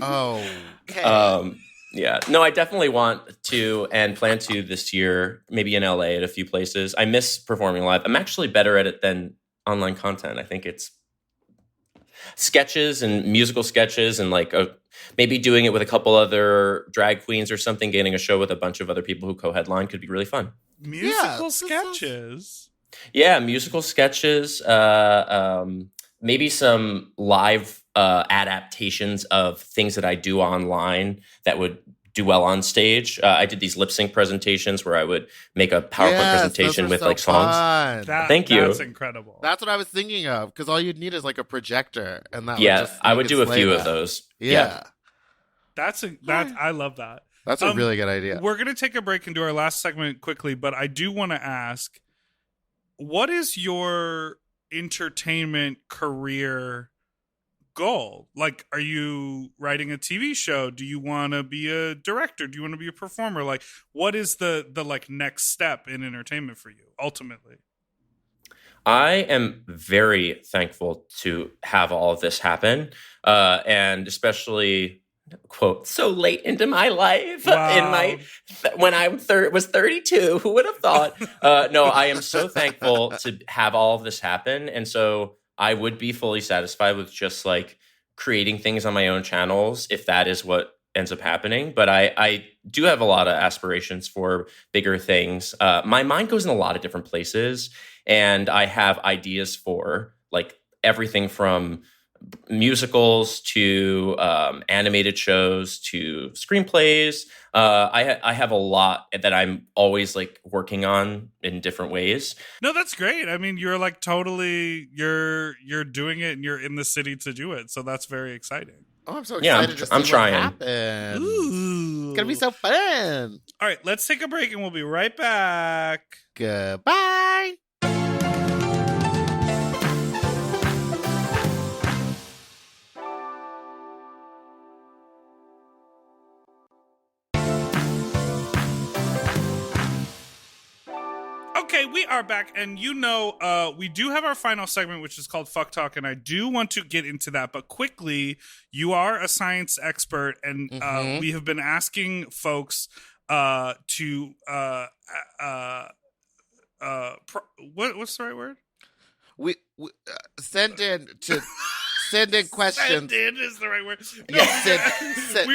Oh, okay. Yeah, no, I definitely want to and plan to this year, maybe in LA at a few places. I miss performing live. I'm actually better at it than online content. I think it's sketches and musical sketches and like maybe doing it with a couple other drag queens or something, getting a show with a bunch of other people who co-headline could be really fun. Musical sketches? Yeah, musical sketches. Maybe some live adaptations of things that I do online that would do well on stage. I did these lip sync presentations where I would make a PowerPoint presentation with like songs. Thank you. That's incredible. That's what I was thinking of, because all you'd need is like a projector, and that I would do a few of those. Yeah. I love that. That's a really good idea. We're gonna take a break and do our last segment quickly, but I do want to ask, what is your entertainment career goal? Like, are you writing a TV show? Do you want to be a director? Do you want to be a performer? Like, what is the like next step in entertainment for you ultimately? I am very thankful to have all of this happen, and especially, quote, so late into my life. Wow. When I was 32. Who would have thought? No, I am so thankful to have all of this happen, and so I would be fully satisfied with just like creating things on my own channels if that is what ends up happening. But I do have a lot of aspirations for bigger things. My mind goes in a lot of different places, and I have ideas for like everything from musicals to animated shows to screenplays. I have a lot that I'm always like working on in different ways. No, that's great. I mean, you're like totally you're doing it and you're in the city to do it. So that's very exciting. Oh, I'm so excited to see what trying. happens. Ooh. It's gonna be so fun. All right, let's take a break and we'll be right back. Goodbye. Okay, we are back, and we do have our final segment, which is called Fuck Talk, and I do want to get into that, but quickly, you are a science expert, and we have been asking folks to what's the right word? We send in questions. Send in is the right word. No,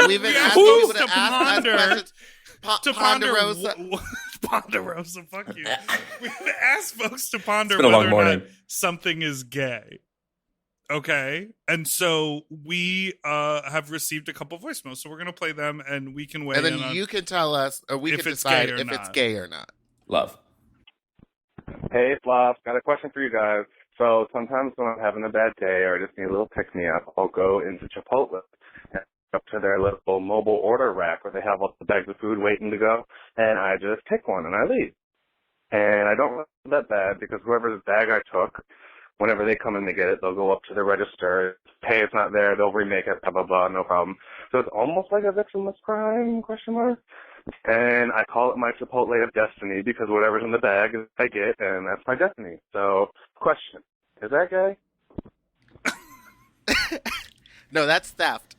we've been asking people to ask questions. Ponderosa, fuck you. We've asked folks to ponder been a long whether or not morning. something is gay. Okay, and so we have received a couple voicemails, so we're gonna play them, and we can weigh and in then on you can tell us, or we if can it's decide gay or if not. it's gay or not. Love. Hey, Fluff. Got a question for you guys. So sometimes when I'm having a bad day or just need a little pick-me-up, I'll go into Chipotle and up to their little mobile order rack where they have all the bags of food waiting to go, and I just take one and I leave. And I don't feel that bad because whoever's bag I took, whenever they come in to get it, they'll go up to the register, pay it's not there, they'll remake it, blah, blah, blah, no problem. So it's almost like a victimless crime, question mark. And I call it my Chipotle of destiny because whatever's in the bag I get, and that's my destiny. So, question, is that gay? No, that's theft.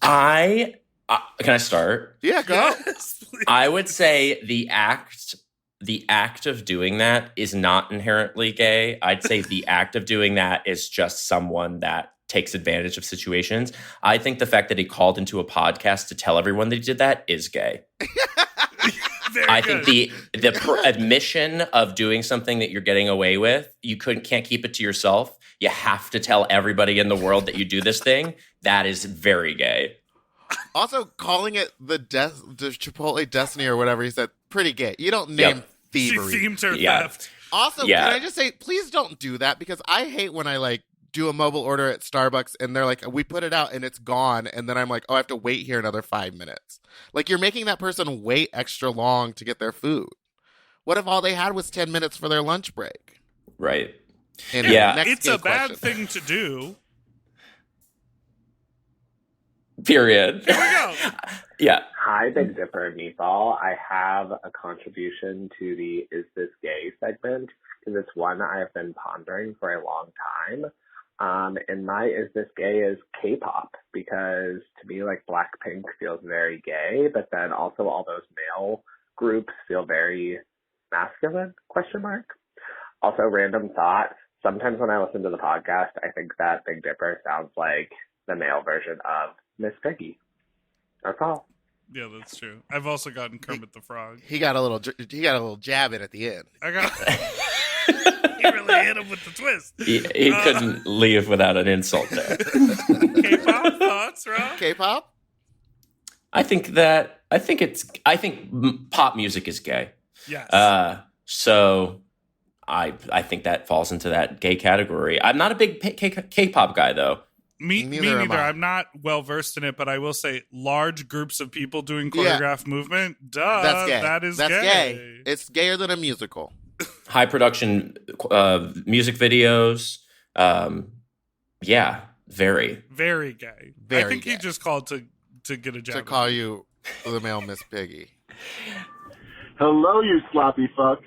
Can I start? Yeah, go. Yes, please. I would say the act of doing that is not inherently gay. I'd say the act of doing that is just someone that takes advantage of situations. I think the fact that he called into a podcast to tell everyone that he did that is gay. Very I good. think the admission of doing something that you're getting away with, you can't keep it to yourself. You have to tell everybody in the world that you do this thing. That is very gay. Also, calling it the Chipotle Destiny or whatever he said, pretty gay. You don't name She thievery. themed her Yeah. theft. Also, Yeah. can I just say, please don't do that, because I hate when I like do a mobile order at Starbucks and they're like, we put it out and it's gone, and then I'm like, oh, I have to wait here another 5 minutes. Like, you're making that person wait extra long to get their food. What if all they had was 10 minutes for their lunch break? Right. Anyway, Yeah. next It's gay a bad question. thing to do. Period. Here we go. Yeah. Hi, Big Dipper and Meatball. I have a contribution to the Is This Gay segment, because it's one I've been pondering for a long time. And my Is This Gay is K-pop, because to me, like, Blackpink feels very gay, but then also all those male groups feel very masculine, ? Also, random thought, sometimes when I listen to the podcast, I think that Big Dipper sounds like the male version of Miss Piggy. That's all. Yeah, that's true. I've also gotten Kermit the Frog. He got a little jab in at the end. I got. He really hit him with the twist. He couldn't leave without an insult there. K-pop thoughts, Rob? K-pop? I think pop music is gay. Yes. So I think that falls into that gay category. I'm not a big K-pop guy though. Me Neither am neither. I. I'm not well versed in it, but I will say large groups of people doing choreographed movement. Duh, That's gay. That's That's gay. gay. It's gayer than a musical. High production music videos. Yeah, very. Very gay. I Very think gay. he just called to get a jab. To in. call you the male Miss Piggy. Hello, you sloppy fucks.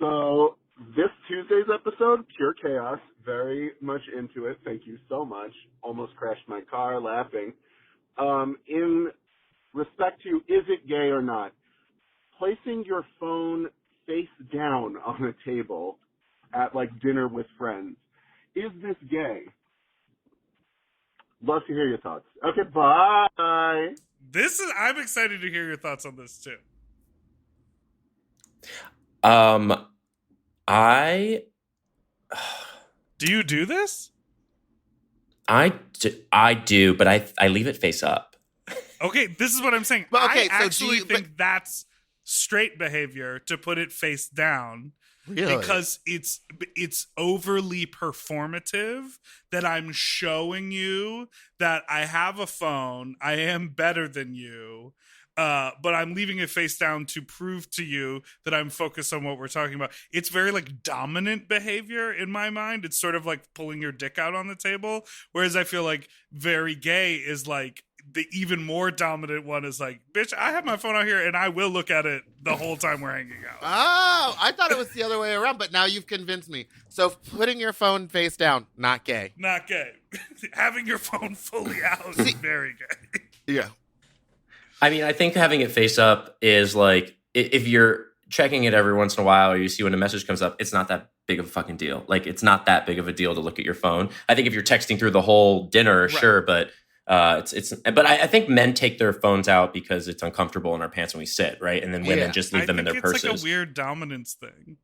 So, this Tuesday's episode, pure chaos. Very much into it. Thank you so much. Almost crashed my car laughing. In respect to, is it gay or not? Placing your phone face down on a table at, like, dinner with friends. Is this gay? Love to hear your thoughts. Okay, bye. I'm excited to hear your thoughts on this too. Do you do this? I do, but I leave it face up. Okay, this is what I'm saying. But okay, I so actually think that's straight behavior to put it face down. Really? Because it's overly performative, that I'm showing you that I have a phone, I am better than you, but I'm leaving it face down to prove to you that I'm focused on what we're talking about. It's very like dominant behavior in my mind. It's sort of like pulling your dick out on the table, whereas I feel like very gay is like the even more dominant one is like, bitch, I have my phone out here and I will look at it the whole time we're hanging out. Oh, I thought it was the other way around, but now you've convinced me. So putting your phone face down, not gay. Not gay. Having your phone fully out is very gay. Yeah. I mean, I think having it face up is like, if you're checking it every once in a while, or you see when a message comes up, it's not that big of a fucking deal. Like, it's not that big of a deal to look at your phone. I think if you're texting through the whole dinner, Right. sure, but but I think men take their phones out because it's uncomfortable in our pants when we sit, right? And then women Yeah. just leave them in their it's purses. like a weird dominance thing.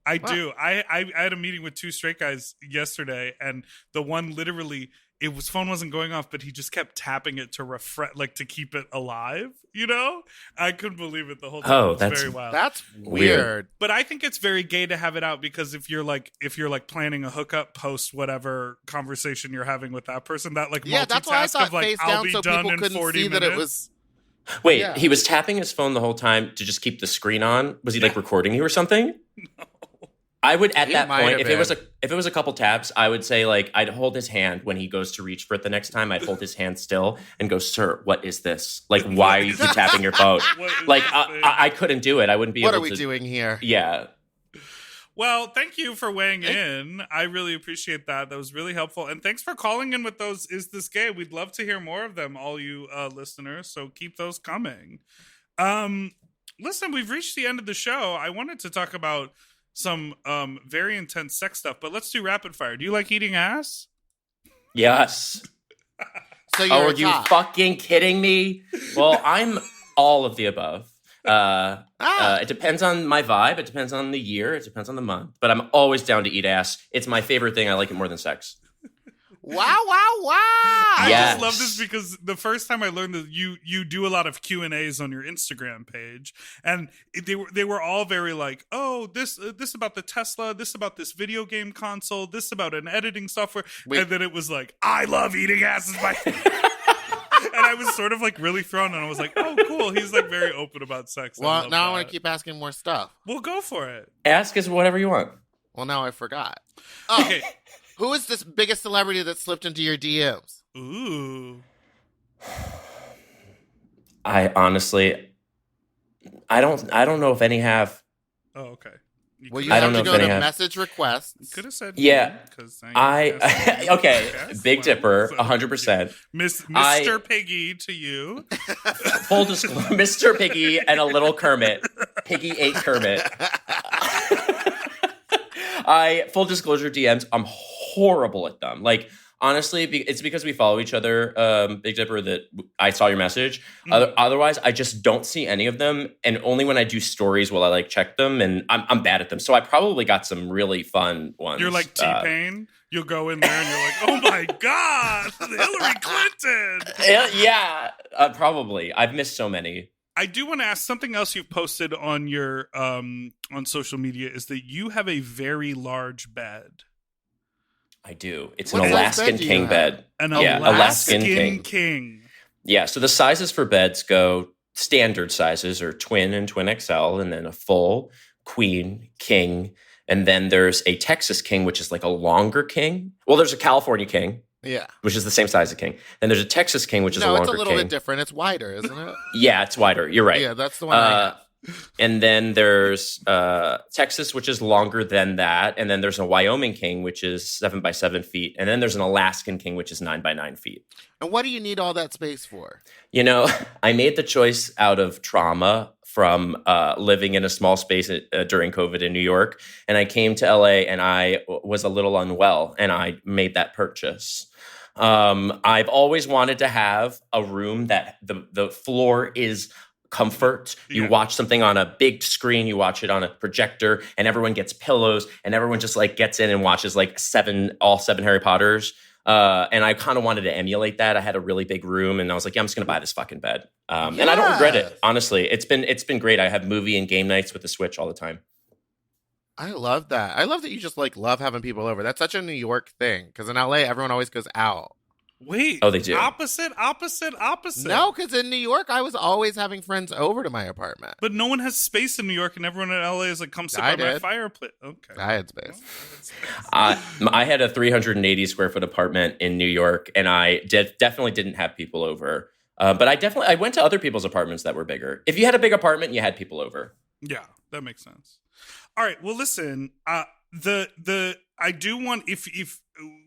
I Wow. do. I had a meeting with two straight guys yesterday, and the one literally, his phone wasn't going off, but he just kept tapping it to refresh, like to keep it alive. You know, I couldn't believe it the whole time. Oh, It's that's- very wild. That's Weird. weird. But I think it's very gay to have it out, because if you're like planning a hookup post whatever conversation you're having with that person, that like Yeah, that's why I multitask thought of like face I'll down be so done people in couldn't 40 see minutes. that it was. Wait, Yeah. he was tapping his phone the whole time to just keep the screen on? Was he like recording you or something? No. I would at He that might point, have if it was a couple taps, I would say like I'd hold his hand when he goes to reach for it the next time. I'd hold his hand still and go, "Sir, what is this? Like, why are you keep tapping your phone?" What is Like this thing? I couldn't do it. I wouldn't be What able are we to. doing here? Yeah, Well, thank you for weighing in. I really appreciate that. That was really helpful. And thanks for calling in with those Is This Gay? We'd love to hear more of them, all you listeners. So keep those coming. Listen, we've reached the end of the show. I wanted to talk about some very intense sex stuff, but let's do rapid fire. Do you like eating ass? Yes. So you're Are a you top. fucking kidding me? Well, I'm all of the above. It depends on my vibe. It depends on the year. It depends on the month. But I'm always down to eat ass. It's my favorite thing. I like it more than sex. Wow, wow, wow. I Yes. just love this because the first time I learned that you do a lot of Q&As on your Instagram page, and they were all very like, oh, this about the Tesla, this about this video game console, this about an editing software, and then it was like, I love eating ass is my and I was sort of like really thrown, and I was like, oh, cool, he's like very open about sex. Well, now I want to keep asking more stuff. We'll go for it. Ask us whatever you want. Well, now I forgot. Oh, Okay. who is this biggest celebrity that slipped into your DMs? Ooh. I honestly, I don't know if any have. Oh, okay. Well, you I have don't to know go if to any have. message requests. Could have said Yeah. because Okay, Big Dipper, 100%. Mr. Piggy to you. Full disclosure, Mr. Piggy and a little Kermit. Piggy ate Kermit. Full disclosure, DMs, I'm horrible at them. Like, honestly, it's because we follow each other, Big Dipper, that I saw your message. Otherwise, I just don't see any of them. And only when I do stories will I like check them. And I'm bad at them. So I probably got some really fun ones. You're like T-Pain. You'll go in there and you're like, oh my God, Hillary Clinton. Yeah, probably. I've missed so many. I do want to ask something else you've posted on your on social media is that you have a very large bed. I do. It's What an size Alaskan bed do you king have? bed. An Yeah, Alaskan Alaskan king. Yeah, so the sizes for beds go standard sizes are twin and twin XL, and then a full, queen, king, and then there's a Texas king, which is like a longer king. Well, there's a California king, Yeah. which is the same size as king. Then there's a Texas king, which is a No, longer it's a little king. bit different. It's wider, isn't it? Yeah, it's wider. You're right. Yeah, that's the one I have. And then there's Texas, which is longer than that. And then there's a Wyoming king, which is 7 by 7 feet. And then there's an Alaskan king, which is 9 by 9 feet. And what do you need all that space for? You know, I made the choice out of trauma from living in a small space during COVID in New York. And I came to LA and I was a little unwell and I made that purchase. I've always wanted to have a room that the floor is comfort. You watch something on a big screen, you watch it on a projector, and everyone gets pillows and everyone just like gets in and watches like all seven Harry Potters. And I kind of wanted to emulate that. I had a really big room and I was like, yeah, I'm just going to buy this fucking bed. And I don't regret it. Honestly, it's been great. I have movie and game nights with the Switch all the time. I love that. I love that you just like love having people over. That's such a New York thing. Because in LA, everyone always goes out. Wait. Oh, they do. Opposite. No, because in New York, I was always having friends over to my apartment. But no one has space in New York, and everyone in LA is like, come sit by my fireplace. Okay. I had space. I had a 380 square foot apartment in New York, and I definitely didn't have people over. But I went to other people's apartments that were bigger. If you had a big apartment, you had people over. Yeah, that makes sense. All right. Well, listen. I do want if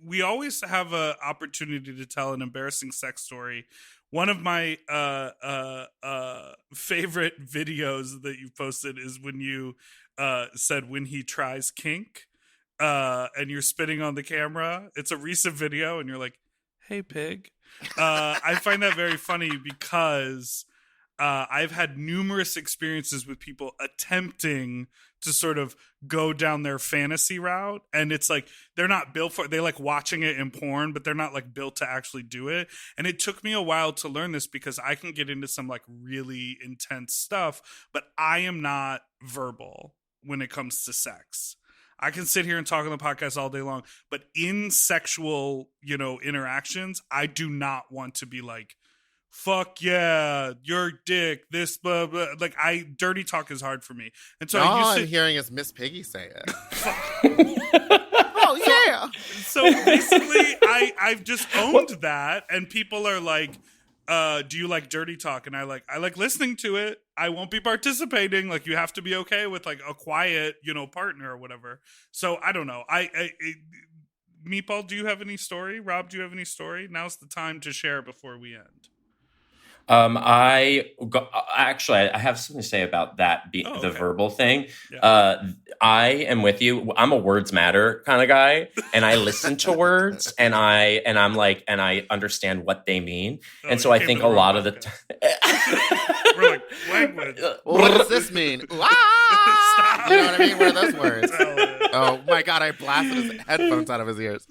we always have an opportunity to tell an embarrassing sex story. One of my favorite videos that you posted is when you said when he tries kink, and you're spitting on the camera. It's a recent video, and you're like, "Hey, pig." I find that very funny because I've had numerous experiences with people attempting to sort of go down their fantasy route. And it's like, they're not built for it. They like watching it in porn, but they're not like built to actually do it. And it took me a while to learn this because I can get into some like really intense stuff, but I am not verbal when it comes to sex. I can sit here and talk on the podcast all day long, but in sexual, interactions, I do not want to be like, fuck yeah, your dick, this blah blah. Like dirty talk is hard for me, and so all I'm hearing is Miss Piggy say it. Oh yeah. So basically, I've just owned that, and people are like, do you like dirty talk? And I like listening to it. I won't be participating. Like, you have to be okay with like a quiet, partner or whatever. So I don't know. Meatball, do you have any story? Rob, do you have any story? Now's the time to share before we end. I have something to say about that. The verbal thing. Yeah. I am with you. I'm a words matter kind of guy, and I listen to words, and I understand what they mean, and so I think a lot of the time. We're like, language. What does this mean? Ooh, ah! You know what I mean? What are those words? Oh my God! I blasted his headphones out of his ears.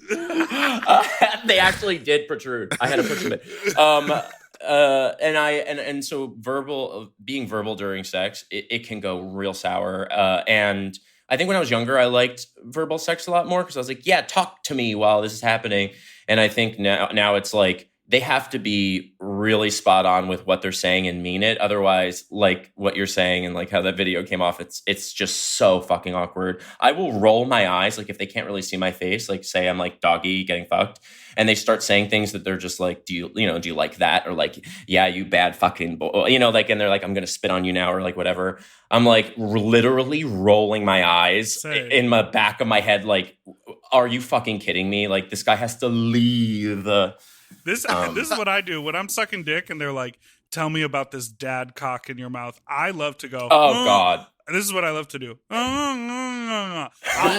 They actually did protrude. I had to push them in. So being verbal during sex, it can go real sour. And I think when I was younger, I liked verbal sex a lot more because I was like, yeah, talk to me while this is happening. And I think now it's like they have to be really spot on with what they're saying and mean it. Otherwise, like what you're saying and like how that video came off, it's just so fucking awkward. I will roll my eyes, like if they can't really see my face, like say I'm like doggy getting fucked, and they start saying things that they're just like, do you like that? Or like, yeah, you bad fucking boy, like, and they're like, I'm going to spit on you now, or like whatever. I'm like literally rolling my eyes in my back of my head. Like, are you fucking kidding me? Like, this guy has to leave. This is what I do when I'm sucking dick and they're like, tell me about this dad cock in your mouth. I love to go, oh God. This is what I love to do. I'll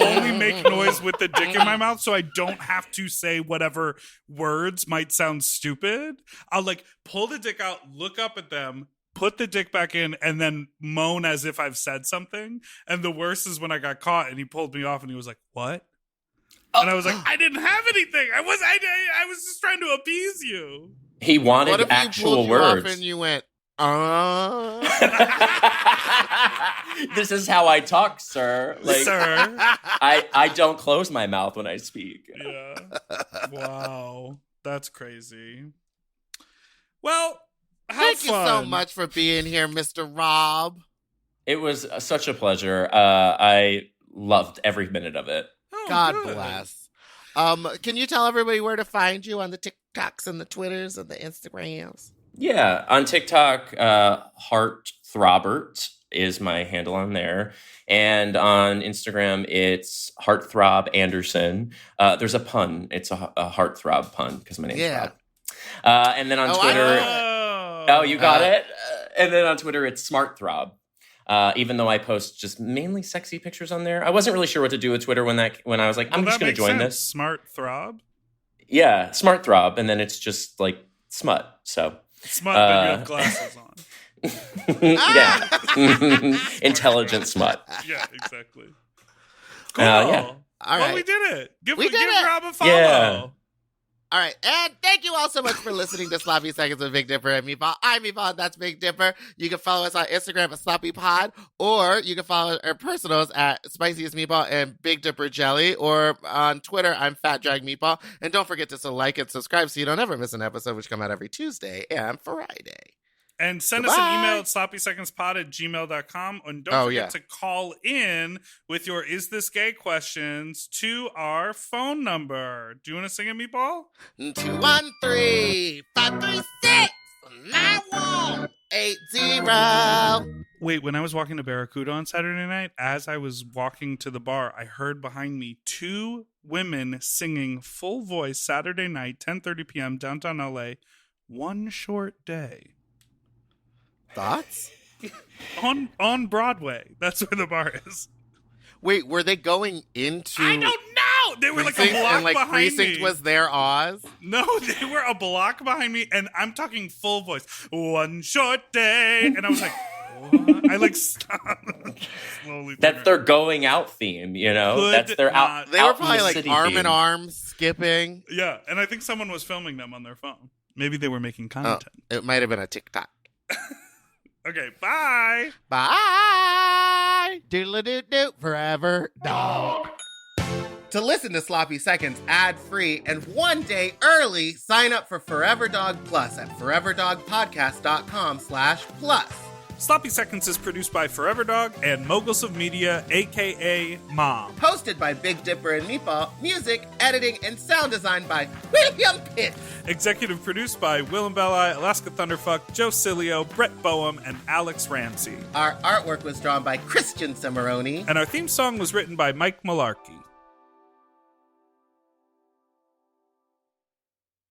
only make noise with the dick in my mouth so I don't have to say whatever words might sound stupid. I'll like pull the dick out, look up at them, put the dick back in, and then moan as if I've said something. And the worst is when I got caught and he pulled me off and he was like, what? And I was like, I didn't have anything. I was just trying to appease you. He wanted what if actual you pulled words. You off and you went, This is how I talk, sir. Like, sir. I don't close my mouth when I speak. Yeah. Wow. That's crazy. Well, thank you so much for being here, Mr. Rob. It was such a pleasure. I loved every minute of it. Oh, God good. bless. Can you tell everybody where to find you on the TikToks and the Twitters and the Instagrams? Yeah, on TikTok, Heartthrobert is my handle on there. And on Instagram, it's Heartthrob Anderson. There's a pun. It's a heartthrob pun because my name's Rob. And then on Twitter... Oh, you got it? And then on Twitter, it's SmartThrob. Even though I post just mainly sexy pictures on there. I wasn't really sure what to do with Twitter when I was like, I'm just going to join this. Smart Throb? Yeah, Smart Throb. And then it's just like smut. So smut, but you have glasses on. Yeah. Intelligent smut. Yeah, exactly. Cool. Yeah. All right. Well, we did it. Give it. Rob a follow. Yeah. All right, and thank you all so much for listening to Sloppy Seconds with Big Dipper and Meatball. I'm Meatball, and that's Big Dipper. You can follow us on Instagram at SloppyPod, or you can follow our personals at Spiciest Meatball and Big Dipper Jelly, or on Twitter, I'm Fat Drag Meatball. And don't forget to like and subscribe so you don't ever miss an episode, which come out every Tuesday and Friday. And send us an email at sloppysecondspod@gmail.com. And don't forget to call in with your Is This Gay questions to our phone number. Do you want to sing it, Meatball? 213-536-9180. Wait, when I was walking to Barracuda on Saturday night, as I was walking to the bar, I heard behind me two women singing full voice Saturday night, 10:30 p.m., downtown LA, One Short Day. Thoughts? on Broadway. That's where the bar is. Wait, were they going into... I don't know! They were like a block and, like, behind Precinct me. Was their Oz? No, they were a block behind me, and I'm talking full voice. One short day. And I was like, what? I like stopped. Slowly. That's their going out theme, you know? That's their out. They were out probably like arm in arm skipping. Yeah, and I think someone was filming them on their phone. Maybe they were making content. It might have been a TikTok. Okay, bye. Bye. Doodle-doo-doo forever dog. To listen to Sloppy Seconds ad-free and one day early, sign up for Forever Dog Plus at foreverdogpodcast.com/plus. Sloppy Seconds is produced by Forever Dog and Moguls of Media, aka Mom. Hosted by Big Dipper and Meatball. Music, editing, and sound design by William Pitt. Executive produced by Willem Belli, Alaska Thunderfuck, Joe Cilio, Brett Boehm, and Alex Ramsey. Our artwork was drawn by Christian Cimarroni. And our theme song was written by Mike Malarkey.